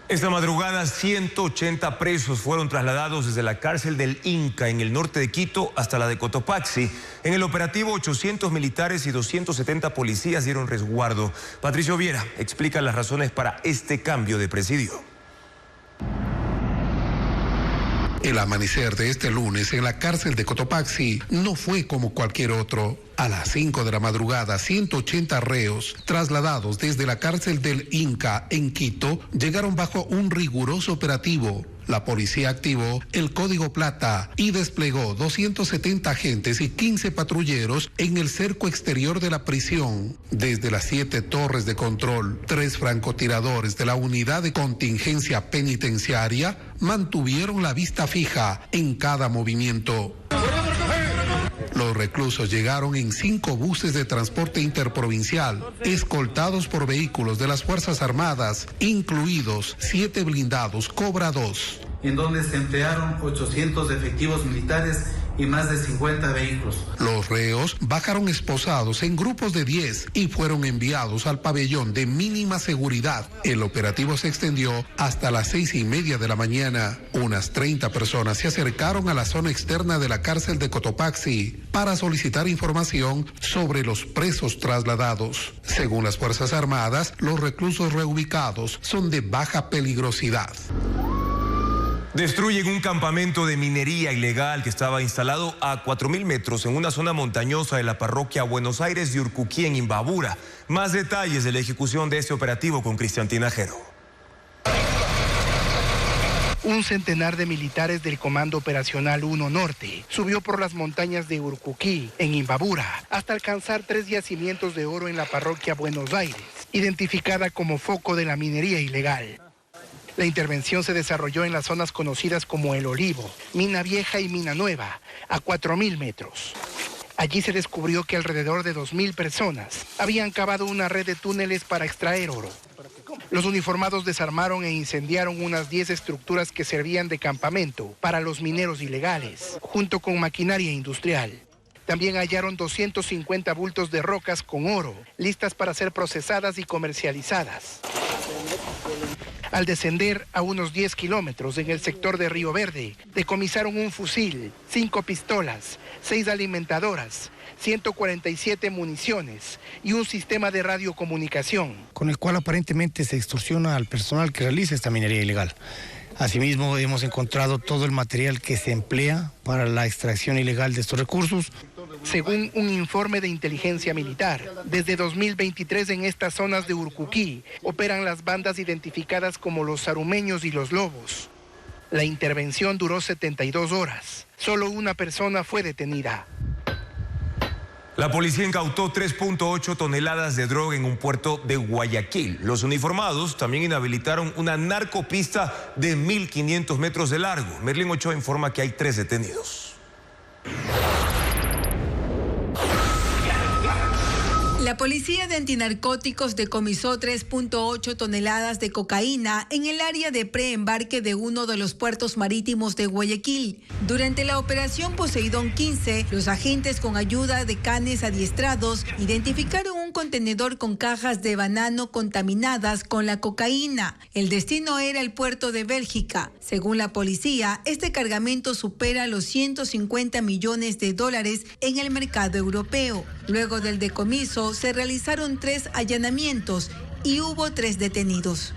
Esta madrugada, 180 presos fueron trasladados desde la cárcel del Inca en el norte de Quito hasta la de Cotopaxi. En el operativo, 800 militares y 270 policías dieron resguardo. Patricio Viera explica las razones para este cambio de presidio. El amanecer de este lunes en la cárcel de Cotopaxi no fue como cualquier otro. A las 5 de la madrugada, 180 reos trasladados desde la cárcel del Inca en Quito llegaron bajo un riguroso operativo. La policía activó el Código Plata y desplegó 270 agentes y 15 patrulleros en el cerco exterior de la prisión. Desde las 7 torres de control, 3 francotiradores de la unidad de contingencia penitenciaria mantuvieron la vista fija en cada movimiento. Los reclusos llegaron en 5 buses de transporte interprovincial, escoltados por vehículos de las Fuerzas Armadas, incluidos 7 blindados Cobra 2. En donde se emplearon 800 efectivos militares y más de 50 vehículos. Los reos bajaron esposados en grupos de 10 y fueron enviados al pabellón de mínima seguridad. El operativo se extendió hasta las 6:30 de la mañana. Unas 30 personas se acercaron a la zona externa de la cárcel de Cotopaxi para solicitar información sobre los presos trasladados. Según las Fuerzas Armadas, los reclusos reubicados son de baja peligrosidad. Destruyen un campamento de minería ilegal que estaba instalado a 4.000 metros en una zona montañosa de la parroquia Buenos Aires de Urcuquí, en Imbabura. Más detalles de la ejecución de este operativo con Cristian Tinajero. Un centenar de militares del Comando Operacional 1 Norte subió por las montañas de Urcuquí, en Imbabura, hasta alcanzar 3 yacimientos de oro en la parroquia Buenos Aires, identificada como foco de la minería ilegal. La intervención se desarrolló en las zonas conocidas como El Olivo, Mina Vieja y Mina Nueva, a 4.000 metros. Allí se descubrió que alrededor de 2.000 personas habían cavado una red de túneles para extraer oro. Los uniformados desarmaron e incendiaron unas 10 estructuras que servían de campamento para los mineros ilegales, junto con maquinaria industrial. También hallaron 250 bultos de rocas con oro, listas para ser procesadas y comercializadas. Al descender a unos 10 kilómetros en el sector de Río Verde, decomisaron un fusil, 5 pistolas, 6 alimentadoras, 147 municiones y un sistema de radiocomunicación, con el cual aparentemente se extorsiona al personal que realiza esta minería ilegal. Asimismo, hemos encontrado todo el material que se emplea para la extracción ilegal de estos recursos. Según un informe de inteligencia militar, desde 2023 en estas zonas de Urcuquí operan las bandas identificadas como los Sarumeños y los Lobos. La intervención duró 72 horas. Solo una persona fue detenida. La policía incautó 3.8 toneladas de droga en un puerto de Guayaquil. Los uniformados también inhabilitaron una narcopista de 1.500 metros de largo. Merlin Ochoa informa que hay 3 detenidos. La policía de antinarcóticos decomisó 3.8 toneladas de cocaína en el área de preembarque de uno de los puertos marítimos de Guayaquil. Durante la operación Poseidón 15, los agentes, con ayuda de canes adiestrados, identificaron un contenedor con cajas de banano contaminadas con la cocaína. El destino era el puerto de Bélgica. Según la policía, este cargamento supera los 150 millones de dólares en el mercado europeo. Luego del decomiso, se realizaron 3 allanamientos y hubo 3 detenidos.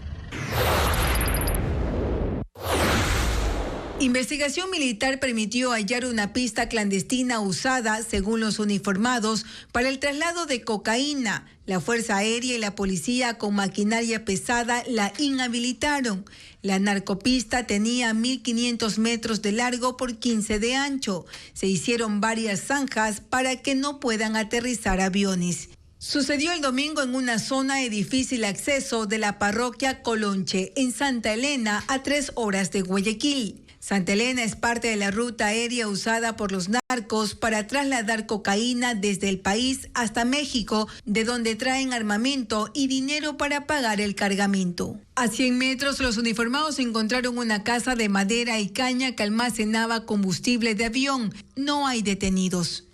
Investigación militar permitió hallar una pista clandestina usada, según los uniformados, para el traslado de cocaína. La Fuerza Aérea y la policía, con maquinaria pesada, la inhabilitaron. La narcopista tenía 1.500 metros de largo por 15 de ancho. Se hicieron varias zanjas para que no puedan aterrizar aviones. Sucedió el domingo en una zona de difícil acceso de la parroquia Colonche, en Santa Elena, a 3 horas de Guayaquil. Santa Elena es parte de la ruta aérea usada por los narcos para trasladar cocaína desde el país hasta México, de donde traen armamento y dinero para pagar el cargamento. A 100 metros, los uniformados encontraron una casa de madera y caña que almacenaba combustible de avión. No hay detenidos.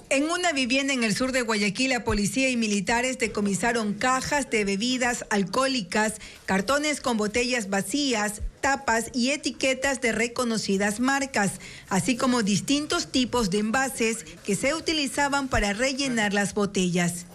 En una vivienda en el sur de Guayaquil, la policía y militares decomisaron cajas de bebidas alcohólicas, cartones con botellas vacías, tapas y etiquetas de reconocidas marcas, así como distintos tipos de envases que se utilizaban para rellenar las botellas.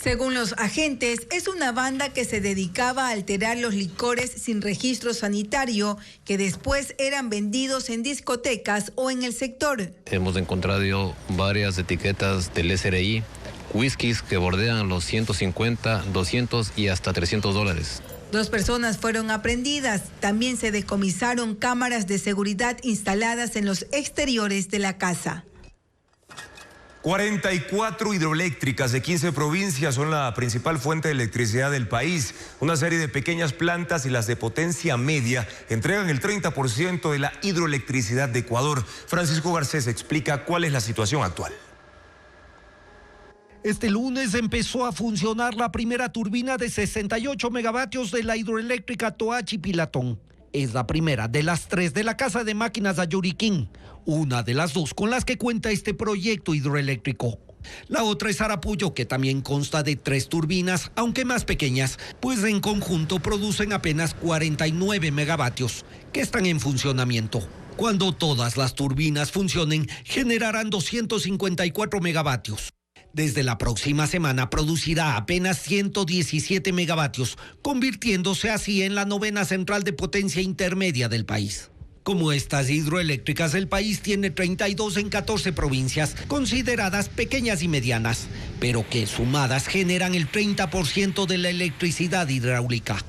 Según los agentes, es una banda que se dedicaba a alterar los licores sin registro sanitario, que después eran vendidos en discotecas o en el sector. Hemos encontrado varias etiquetas del SRI, whiskies que bordean los 150, 200 y hasta $300. 2 personas fueron aprehendidas. También se decomisaron cámaras de seguridad instaladas en los exteriores de la casa. 44 hidroeléctricas de 15 provincias son la principal fuente de electricidad del país. Una serie de pequeñas plantas y las de potencia media entregan el 30% de la hidroelectricidad de Ecuador. Francisco Garcés explica cuál es la situación actual. Este lunes empezó a funcionar la primera turbina de 68 megavatios de la hidroeléctrica Toachi Pilatón. Es la primera de las 3 de la Casa de Máquinas Ayuriquín, una de las 2 con las que cuenta este proyecto hidroeléctrico. La otra es Arapuyo, que también consta de 3 turbinas, aunque más pequeñas, pues en conjunto producen apenas 49 megavatios, que están en funcionamiento. Cuando todas las turbinas funcionen, generarán 254 megavatios. Desde la próxima semana producirá apenas 117 megavatios, convirtiéndose así en la 9ª central de potencia intermedia del país. Como estas hidroeléctricas, el país tiene 32 en 14 provincias, consideradas pequeñas y medianas, pero que sumadas generan el 30% de la electricidad hidráulica.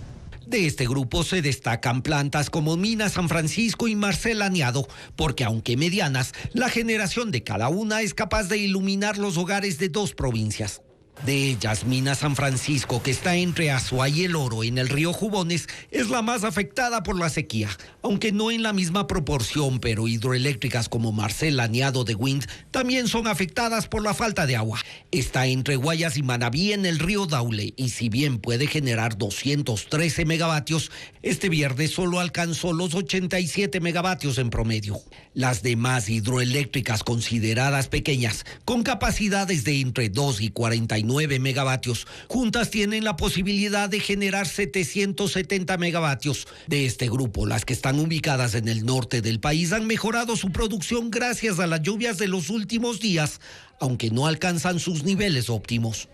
De este grupo se destacan plantas como Mina San Francisco y Marcel Añado, porque aunque medianas, la generación de cada una es capaz de iluminar los hogares de 2 provincias. De ellas, Mina San Francisco, que está entre Azua y El Oro en el río Jubones, es la más afectada por la sequía, aunque no en la misma proporción, pero hidroeléctricas como Marcel Añado de Wind también son afectadas por la falta de agua. Está entre Guayas y Manabí en el río Daule, y si bien puede generar 213 megavatios, este viernes solo alcanzó los 87 megavatios en promedio. Las demás hidroeléctricas consideradas pequeñas, con capacidades de entre 2 y 49 megavatios, juntas tienen la posibilidad de generar 770 megavatios. De este grupo, las que están ubicadas en el norte del país han mejorado su producción gracias a las lluvias de los últimos días, aunque no alcanzan sus niveles óptimos.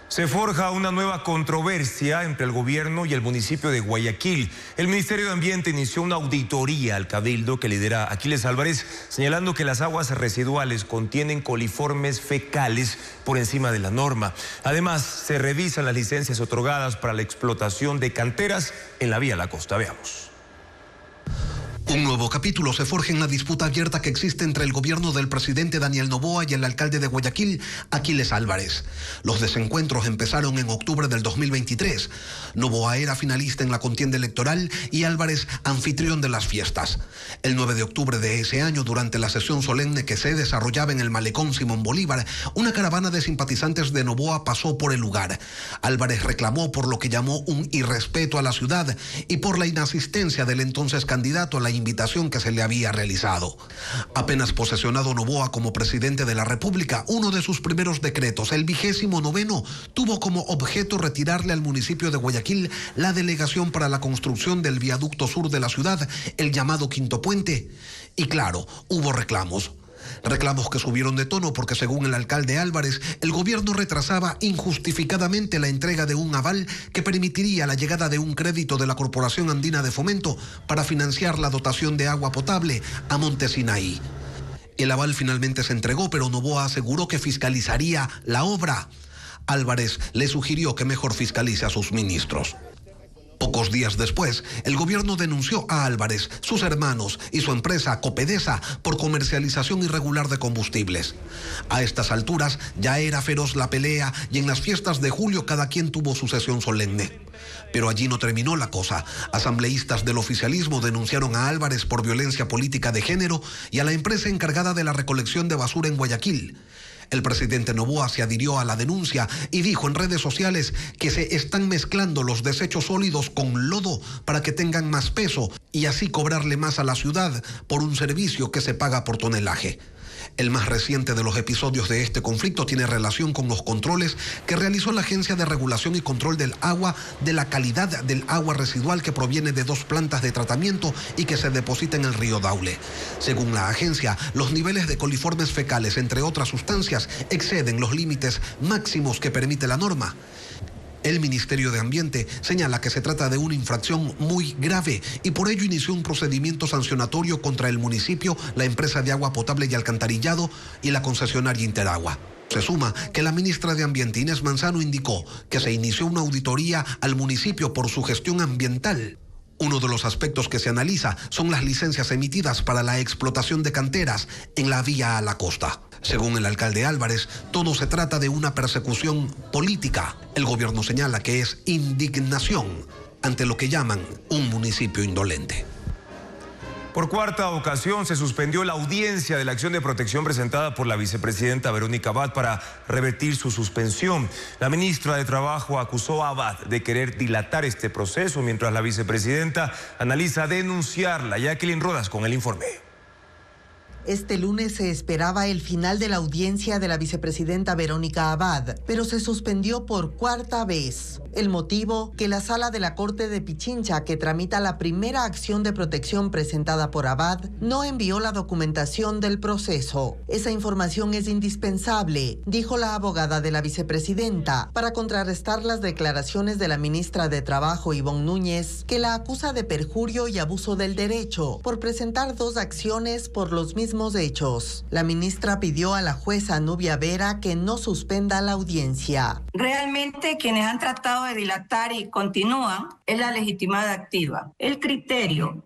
Se forja una nueva controversia entre el gobierno y el municipio de Guayaquil. El Ministerio de Ambiente inició una auditoría al cabildo que lidera Aquiles Álvarez, señalando que las aguas residuales contienen coliformes fecales por encima de la norma. Además, se revisan las licencias otorgadas para la explotación de canteras en la vía La Costa. Veamos. Un nuevo capítulo se forja en la disputa abierta que existe entre el gobierno del presidente Daniel Noboa y el alcalde de Guayaquil, Aquiles Álvarez. Los desencuentros empezaron en octubre del 2023. Noboa era finalista en la contienda electoral y Álvarez anfitrión de las fiestas. El 9 de octubre de ese año, durante la sesión solemne que se desarrollaba en el malecón Simón Bolívar, una caravana de simpatizantes de Noboa pasó por el lugar. Álvarez reclamó por lo que llamó un irrespeto a la ciudad y por la inasistencia del entonces candidato a la invitación que se le había realizado. Apenas posesionado Noboa como presidente de la República, uno de sus primeros decretos, el 29º, tuvo como objeto retirarle al municipio de Guayaquil la delegación para la construcción del viaducto sur de la ciudad, el llamado Quinto Puente. Y claro, hubo reclamos. Reclamos que subieron de tono porque, según el alcalde Álvarez, el gobierno retrasaba injustificadamente la entrega de un aval que permitiría la llegada de un crédito de la Corporación Andina de Fomento para financiar la dotación de agua potable a Monte Sinaí. El aval finalmente se entregó, pero Noboa aseguró que fiscalizaría la obra. Álvarez le sugirió que mejor fiscalice a sus ministros. Pocos días después, el gobierno denunció a Álvarez, sus hermanos y su empresa Copedesa por comercialización irregular de combustibles. A estas alturas ya era feroz la pelea y en las fiestas de julio cada quien tuvo su sesión solemne. Pero allí no terminó la cosa. Asambleístas del oficialismo denunciaron a Álvarez por violencia política de género y a la empresa encargada de la recolección de basura en Guayaquil. El presidente Noboa se adhirió a la denuncia y dijo en redes sociales que se están mezclando los desechos sólidos con lodo para que tengan más peso y así cobrarle más a la ciudad por un servicio que se paga por tonelaje. El más reciente de los episodios de este conflicto tiene relación con los controles que realizó la Agencia de Regulación y Control del Agua de la calidad del agua residual que proviene de 2 plantas de tratamiento y que se deposita en el río Daule. Según la agencia, los niveles de coliformes fecales, entre otras sustancias, exceden los límites máximos que permite la norma. El Ministerio de Ambiente señala que se trata de una infracción muy grave y por ello inició un procedimiento sancionatorio contra el municipio, la empresa de agua potable y alcantarillado y la concesionaria Interagua. Se suma que la ministra de Ambiente, Inés Manzano, indicó que se inició una auditoría al municipio por su gestión ambiental. Uno de los aspectos que se analiza son las licencias emitidas para la explotación de canteras en la vía a la costa. Según el alcalde Álvarez, todo se trata de una persecución política. El gobierno señala que es indignación ante lo que llaman un municipio indolente. Por cuarta ocasión se suspendió la audiencia de la acción de protección presentada por la vicepresidenta Verónica Abad para revertir su suspensión. La ministra de Trabajo acusó a Abad de querer dilatar este proceso mientras la vicepresidenta analiza denunciarla. Jacqueline Rodas con el informe. Este lunes se esperaba el final de la audiencia de la vicepresidenta Verónica Abad, pero se suspendió por cuarta vez. El motivo, que la sala de la Corte de Pichincha, que tramita la primera acción de protección presentada por Abad, no envió la documentación del proceso. Esa información es indispensable, dijo la abogada de la vicepresidenta, para contrarrestar las declaraciones de la ministra de Trabajo, Ivonne Núñez, que la acusa de perjurio y abuso del derecho por presentar 2 acciones por los mismos hechos. La ministra pidió a la jueza Nubia Vera que no suspenda la audiencia. Realmente quienes han tratado de dilatar y continúan es la legitimada activa. El criterio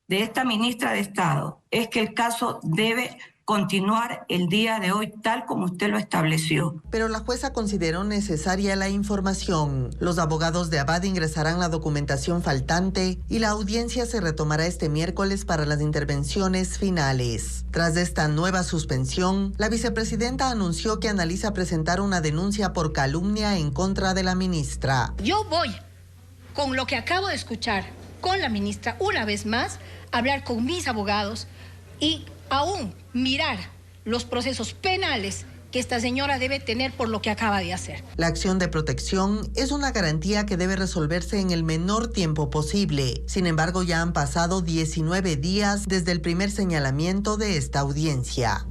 de esta ministra de Estado es que el caso debe continuar el día de hoy tal como usted lo estableció. Pero la jueza consideró necesaria la información. Los abogados de Abad ingresarán la documentación faltante y la audiencia se retomará este miércoles para las intervenciones finales. Tras esta nueva suspensión, la vicepresidenta anunció que analiza presentar una denuncia por calumnia en contra de la ministra. Yo voy, con lo que acabo de escuchar, con la ministra una vez más, a hablar con mis abogados y aún mirar los procesos penales que esta señora debe tener por lo que acaba de hacer. La acción de protección es una garantía que debe resolverse en el menor tiempo posible. Sin embargo, ya han pasado 19 días desde el primer señalamiento de esta audiencia.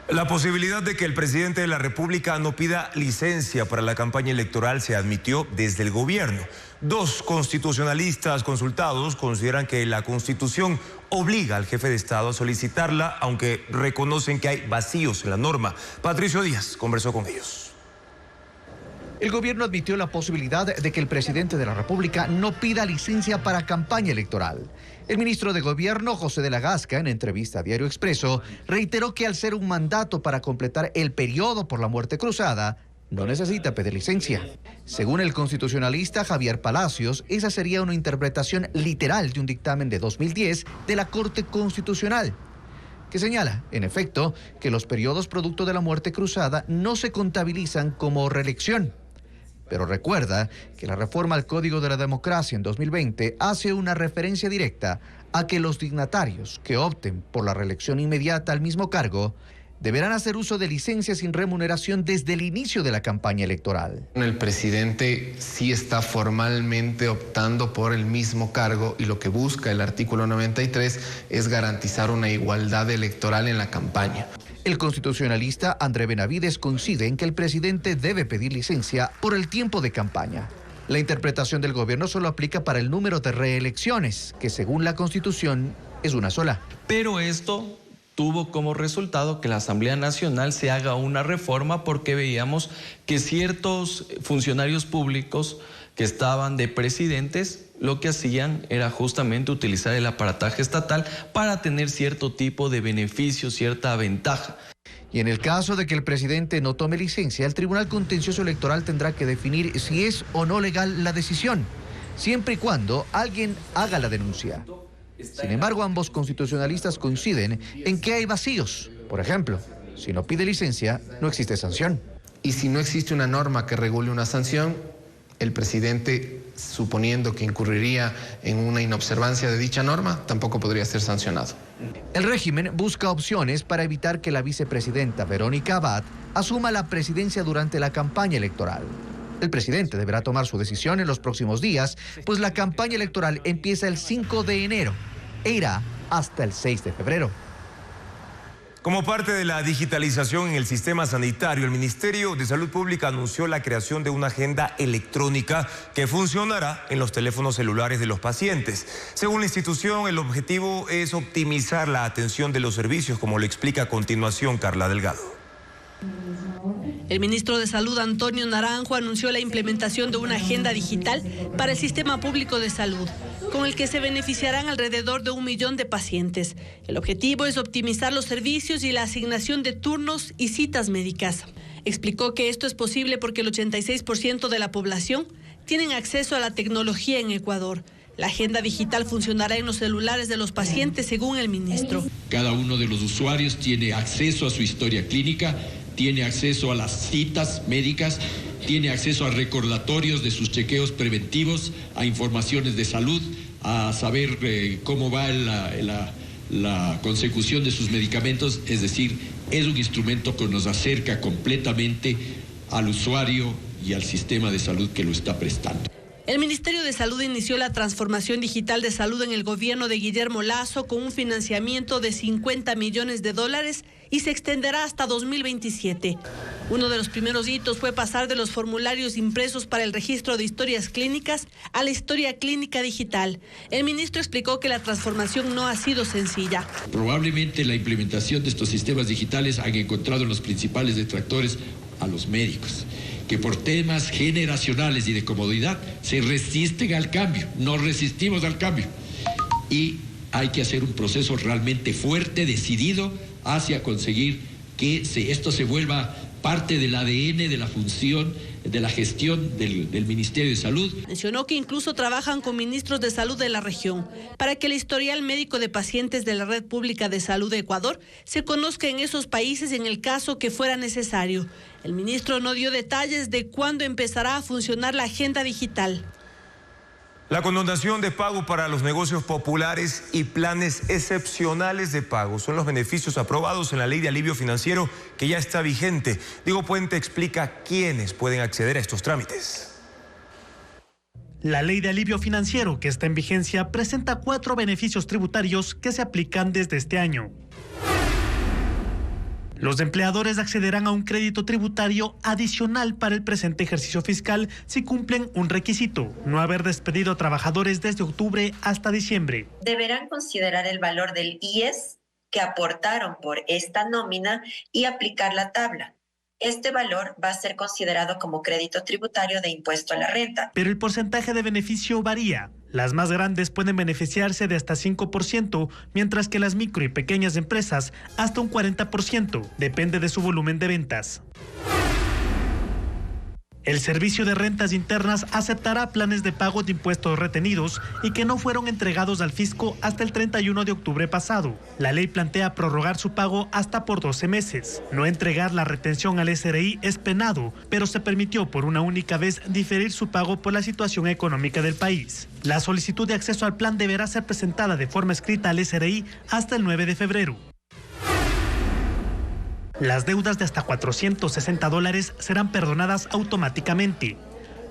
La posibilidad de que el presidente de la República no pida licencia para la campaña electoral se admitió desde el gobierno. 2 constitucionalistas consultados consideran que la Constitución obliga al jefe de Estado a solicitarla, aunque reconocen que hay vacíos en la norma. Patricio Díaz conversó con ellos. El gobierno admitió la posibilidad de que el presidente de la República no pida licencia para campaña electoral. El ministro de Gobierno, José de la Gasca, en entrevista a Diario Expreso, reiteró que al ser un mandato para completar el periodo por la muerte cruzada, no necesita pedir licencia. Según el constitucionalista Javier Palacios, esa sería una interpretación literal de un dictamen de 2010 de la Corte Constitucional, que señala, en efecto, que los periodos producto de la muerte cruzada no se contabilizan como reelección. Pero recuerda que la reforma al Código de la Democracia en 2020 hace una referencia directa a que los dignatarios que opten por la reelección inmediata al mismo cargo deberán hacer uso de licencias sin remuneración desde el inicio de la campaña electoral. El presidente sí está formalmente optando por el mismo cargo y lo que busca el artículo 93 es garantizar una igualdad electoral en la campaña. El constitucionalista André Benavides coincide en que el presidente debe pedir licencia por el tiempo de campaña. La interpretación del gobierno solo aplica para el número de reelecciones, que según la Constitución es una sola. Pero esto tuvo como resultado que la Asamblea Nacional se haga una reforma porque veíamos que ciertos funcionarios públicos que estaban de presidentes lo que hacían era justamente utilizar el aparataje estatal para tener cierto tipo de beneficio, cierta ventaja. Y en el caso de que el presidente no tome licencia, el Tribunal Contencioso Electoral tendrá que definir si es o no legal la decisión, siempre y cuando alguien haga la denuncia. Sin embargo, ambos constitucionalistas coinciden en que hay vacíos. Por ejemplo, si no pide licencia, no existe sanción. Y si no existe una norma que regule una sanción, el presidente, suponiendo que incurriría en una inobservancia de dicha norma, tampoco podría ser sancionado. El régimen busca opciones para evitar que la vicepresidenta Verónica Abad asuma la presidencia durante la campaña electoral. El presidente deberá tomar su decisión en los próximos días, pues la campaña electoral empieza el 5 de enero e irá hasta el 6 de febrero. Como parte de la digitalización en el sistema sanitario, el Ministerio de Salud Pública anunció la creación de una agenda electrónica que funcionará en los teléfonos celulares de los pacientes. Según la institución, el objetivo es optimizar la atención de los servicios, como lo explica a continuación Carla Delgado. El ministro de Salud, Antonio Naranjo, anunció la implementación de una agenda digital para el sistema público de salud, con el que se beneficiarán alrededor de 1 millón de pacientes. El objetivo es optimizar los servicios y la asignación de turnos y citas médicas. Explicó que esto es posible porque el 86% de la población tienen acceso a la tecnología en Ecuador. La agenda digital funcionará en los celulares de los pacientes, según el ministro. Cada uno de los usuarios tiene acceso a su historia clínica, tiene acceso a las citas médicas, tiene acceso a recordatorios de sus chequeos preventivos, a informaciones de salud, a saber cómo va la consecución de sus medicamentos. Es decir, es un instrumento que nos acerca completamente al usuario y al sistema de salud que lo está prestando. El Ministerio de Salud inició la transformación digital de salud en el gobierno de Guillermo Lasso con un financiamiento de $50 millones y se extenderá hasta 2027. Uno de los primeros hitos fue pasar de los formularios impresos para el registro de historias clínicas a la historia clínica digital. El ministro explicó que la transformación no ha sido sencilla. Probablemente la implementación de estos sistemas digitales han encontrado en los principales detractores a los médicos, que por temas generacionales y de comodidad se resisten al cambio. No resistimos al cambio. Y hay que hacer un proceso realmente fuerte, decidido, hacia conseguir que esto se vuelva parte del ADN de la función, de la gestión del Ministerio de Salud. Mencionó que incluso trabajan con ministros de salud de la región para que el historial médico de pacientes de la Red Pública de Salud de Ecuador se conozca en esos países en el caso que fuera necesario. El ministro no dio detalles de cuándo empezará a funcionar la agenda digital. La condonación de pago para los negocios populares y planes excepcionales de pago son los beneficios aprobados en la Ley de Alivio Financiero que ya está vigente. Diego Puente explica quiénes pueden acceder a estos trámites. La Ley de Alivio Financiero que está en vigencia presenta 4 beneficios tributarios que se aplican desde este año. Los empleadores accederán a un crédito tributario adicional para el presente ejercicio fiscal si cumplen un requisito: no haber despedido a trabajadores desde octubre hasta diciembre. Deberán considerar el valor del IES que aportaron por esta nómina y aplicar la tabla. este valor va a ser considerado como crédito tributario de impuesto a la renta. Pero el porcentaje de beneficio varía. Las más grandes pueden beneficiarse de hasta 5%, mientras que las micro y pequeñas empresas hasta un 40%, depende de su volumen de ventas. El Servicio de Rentas Internas aceptará planes de pago de impuestos retenidos y que no fueron entregados al fisco hasta el 31 de octubre pasado. La ley plantea prorrogar su pago hasta por 12 meses. No entregar la retención al SRI es penado, pero se permitió por una única vez diferir su pago por la situación económica del país. La solicitud de acceso al plan deberá ser presentada de forma escrita al SRI hasta el 9 de febrero. Las deudas de hasta $460 serán perdonadas automáticamente.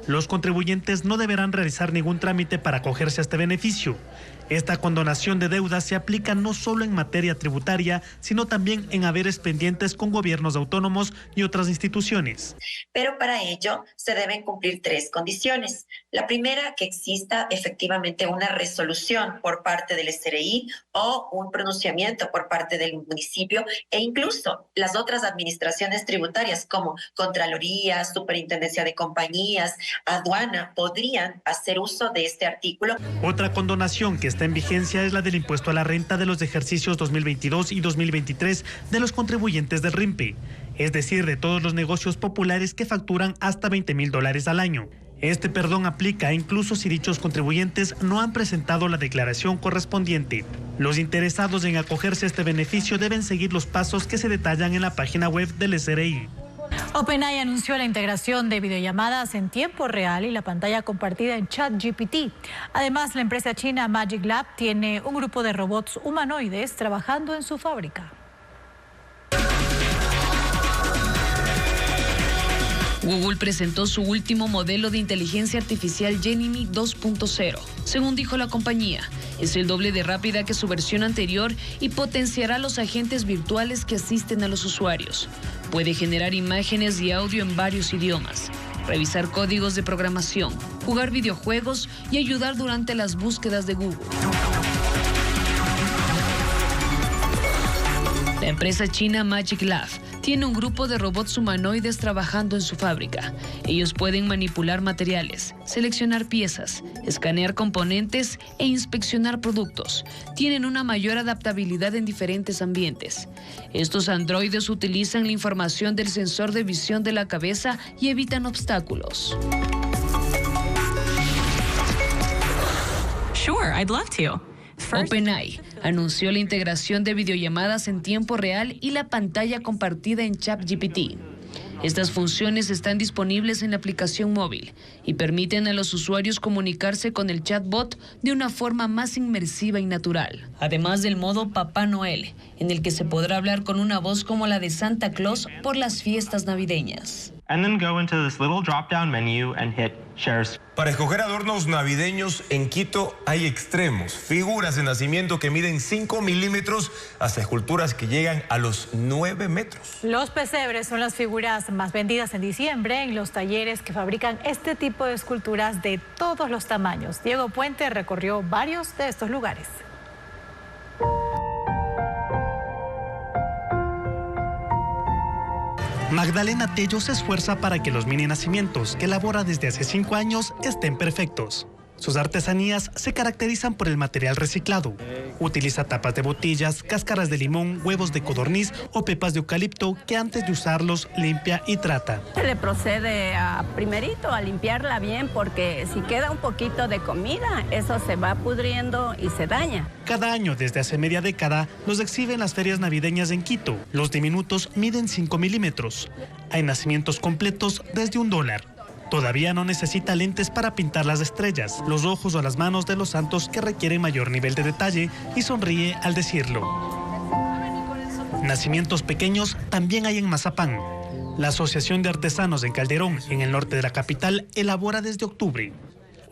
Los contribuyentes no deberán realizar ningún trámite para acogerse a este beneficio. Esta condonación de deudas se aplica no solo en materia tributaria, sino también en haberes pendientes con gobiernos autónomos y otras instituciones. Pero para ello se deben cumplir 3 condiciones. La primera, que exista efectivamente una resolución por parte del SRI o un pronunciamiento por parte del municipio e incluso las otras administraciones tributarias como Contraloría, Superintendencia de Compañías, Aduana podrían hacer uso de este artículo. Otra condonación que está en vigencia es la del impuesto a la renta de los ejercicios 2022 y 2023 de los contribuyentes del RIMPE, es decir, de todos los negocios populares que facturan hasta $20,000 al año. Este perdón aplica incluso si dichos contribuyentes no han presentado la declaración correspondiente. Los interesados en acogerse a este beneficio deben seguir los pasos que se detallan en la página web del SRI. OpenAI anunció la integración de videollamadas en tiempo real y la pantalla compartida en ChatGPT. Además, la empresa china Magic Lab tiene un grupo de robots humanoides trabajando en su fábrica. Google presentó su último modelo de inteligencia artificial Gemini 2.0. Según dijo la compañía, es el doble de rápida que su versión anterior y potenciará los agentes virtuales que asisten a los usuarios. Puede generar imágenes y audio en varios idiomas, revisar códigos de programación, jugar videojuegos y ayudar durante las búsquedas de Google. La empresa china Magic Lab tiene un grupo de robots humanoides trabajando en su fábrica. Ellos pueden manipular materiales, seleccionar piezas, escanear componentes e inspeccionar productos. Tienen una mayor adaptabilidad en diferentes ambientes. Estos androides utilizan la información del sensor de visión de la cabeza y evitan obstáculos. Sure, I'd love to. OpenAI anunció la integración de videollamadas en tiempo real y la pantalla compartida en ChatGPT. Estas funciones están disponibles en la aplicación móvil y permiten a los usuarios comunicarse con el chatbot de una forma más inmersiva y natural. Además del modo Papá Noel, en el que se podrá hablar con una voz como la de Santa Claus por las fiestas navideñas. And then go into this little drop-down menu and hit Share. Para escoger adornos navideños en Quito hay extremos, figuras de nacimiento que miden 5 milímetros hasta esculturas que llegan a los 9 metros. Los pesebres son las figuras más vendidas en diciembre en los talleres que fabrican este tipo de esculturas de todos los tamaños. Diego Puente recorrió varios de estos lugares. Magdalena Tello se esfuerza para que los mini nacimientos que elabora desde hace 5 años estén perfectos. Sus artesanías se caracterizan por el material reciclado. Utiliza tapas de botellas, cáscaras de limón, huevos de codorniz o pepas de eucalipto que antes de usarlos limpia y trata. Se le procede primerito a limpiarla bien porque si queda un poquito de comida, eso se va pudriendo y se daña. Cada año desde hace media década los exhibe en las ferias navideñas en Quito. Los diminutos miden 5 milímetros. Hay nacimientos completos desde $1. Todavía no necesita lentes para pintar las estrellas, los ojos o las manos de los santos que requieren mayor nivel de detalle y sonríe al decirlo. Nacimientos pequeños también hay en Mazapán. La Asociación de Artesanos en Calderón, en el norte de la capital, elabora desde octubre.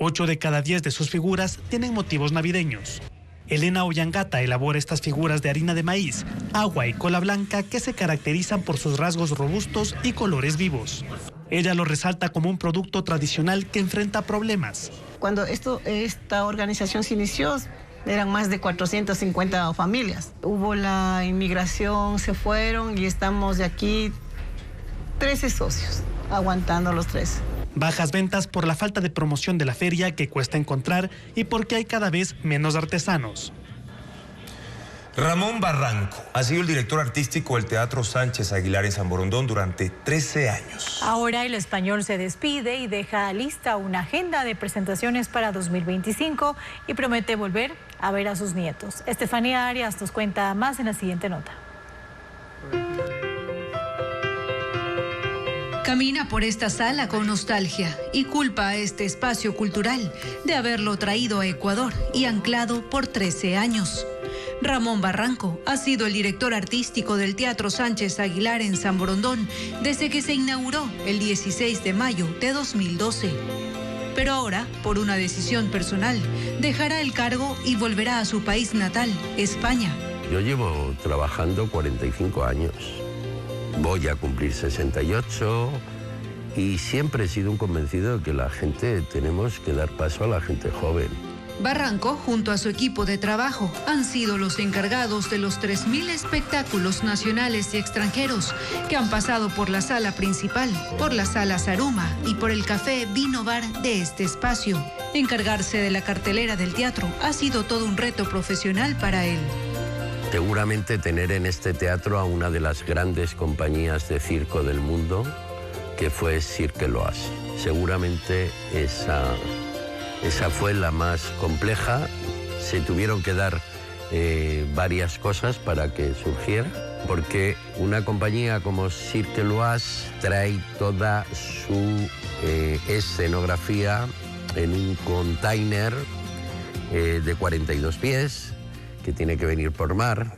8 de cada 10 de sus figuras tienen motivos navideños. Elena Ollangata elabora estas figuras de harina de maíz, agua y cola blanca que se caracterizan por sus rasgos robustos y colores vivos. Ella lo resalta como un producto tradicional que enfrenta problemas. Cuando esta organización se inició, eran más de 450 familias. Hubo la inmigración, se fueron y estamos de aquí 13 socios, aguantando los 13. Bajas ventas por la falta de promoción de la feria que cuesta encontrar y porque hay cada vez menos artesanos. Ramón Barranco ha sido el director artístico del Teatro Sánchez Aguilar en San Borondón durante 13 años. Ahora el español se despide y deja lista una agenda de presentaciones para 2025 y promete volver a ver a sus nietos. Estefanía Arias nos cuenta más en la siguiente nota. Camina por esta sala con nostalgia y culpa a este espacio cultural de haberlo traído a Ecuador y anclado por 13 años. Ramón Barranco ha sido el director artístico del Teatro Sánchez Aguilar en San Borondón desde que se inauguró el 16 de mayo de 2012. Pero ahora, por una decisión personal, dejará el cargo y volverá a su país natal, España. Yo llevo trabajando 45 años. Voy a cumplir 68 y siempre he sido un convencido de que la gente tenemos que dar paso a la gente joven. Barranco, junto a su equipo de trabajo, han sido los encargados de los 3.000 espectáculos nacionales y extranjeros que han pasado por la sala principal, por la sala Saruma y por el café Vino Bar de este espacio. Encargarse de la cartelera del teatro ha sido todo un reto profesional para él. Seguramente tener en este teatro a una de las grandes compañías de circo del mundo, que fue Cirque Loas. Seguramente esa fue la más compleja. Se tuvieron que dar varias cosas para que surgiera, porque una compañía como Cirque Loas trae toda su escenografía en un container de 42 pies, que tiene que venir por mar.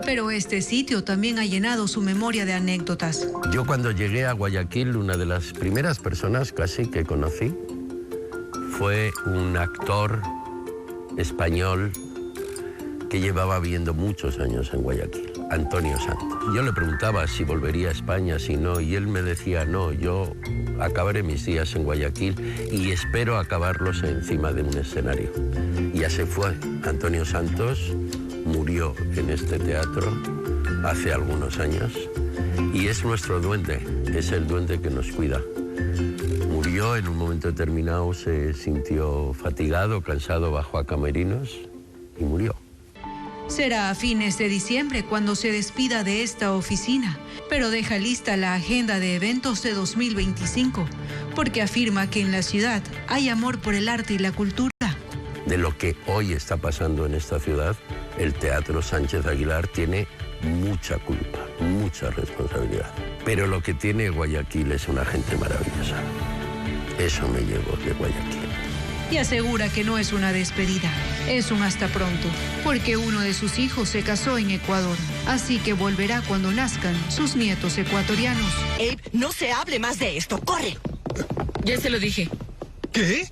Pero este sitio también ha llenado su memoria de anécdotas. Yo cuando llegué a Guayaquil, una de las primeras personas casi que conocí fue un actor español que llevaba viviendo muchos años en Guayaquil, Antonio Santos. Yo le preguntaba si volvería a España, si no, y él me decía, no, yo acabaré mis días en Guayaquil y espero acabarlos encima de un escenario. Y así fue. Antonio Santos murió en este teatro hace algunos años y es nuestro duende, es el duende que nos cuida. Murió en un momento determinado, se sintió fatigado, cansado, bajó a camerinos y murió. Será a fines de diciembre cuando se despida de esta oficina, pero deja lista la agenda de eventos de 2025, porque afirma que en la ciudad hay amor por el arte y la cultura. De lo que hoy está pasando en esta ciudad, el Teatro Sánchez Aguilar tiene mucha culpa, mucha responsabilidad. Pero lo que tiene Guayaquil es una gente maravillosa. Eso me llevo de Guayaquil. Y asegura que no es una despedida, es un hasta pronto, porque uno de sus hijos se casó en Ecuador, así que volverá cuando nazcan sus nietos ecuatorianos. Abe, no se hable más de esto, ¡corre! Ya se lo dije. ¿Qué?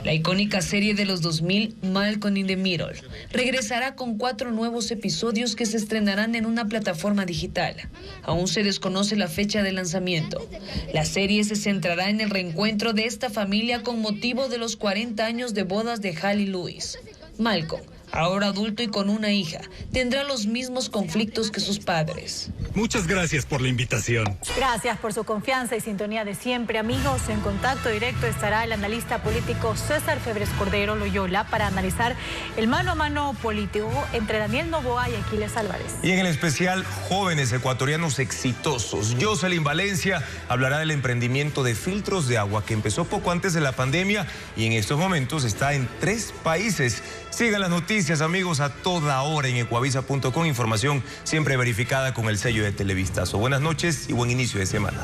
La icónica serie de los 2000, Malcolm in the Middle, regresará con 4 nuevos episodios que se estrenarán en una plataforma digital. Aún se desconoce la fecha de lanzamiento. La serie se centrará en el reencuentro de esta familia con motivo de los 40 años de bodas de Hal y Louis. Malcolm, ahora adulto y con una hija, tendrá los mismos conflictos que sus padres. Muchas gracias por la invitación. Gracias por su confianza y sintonía de siempre, amigos. En contacto directo estará el analista político César Febres Cordero Loyola para analizar el mano a mano político entre Daniel Noboa y Aquiles Álvarez. Y en el especial, jóvenes ecuatorianos exitosos. Jocelyn Valencia hablará del emprendimiento de filtros de agua que empezó poco antes de la pandemia y en estos momentos está en 3 países. Sigan las noticias, amigos, a toda hora en ecuavisa.com. Información siempre verificada con el sello de Televistazo. Buenas noches y buen inicio de semana.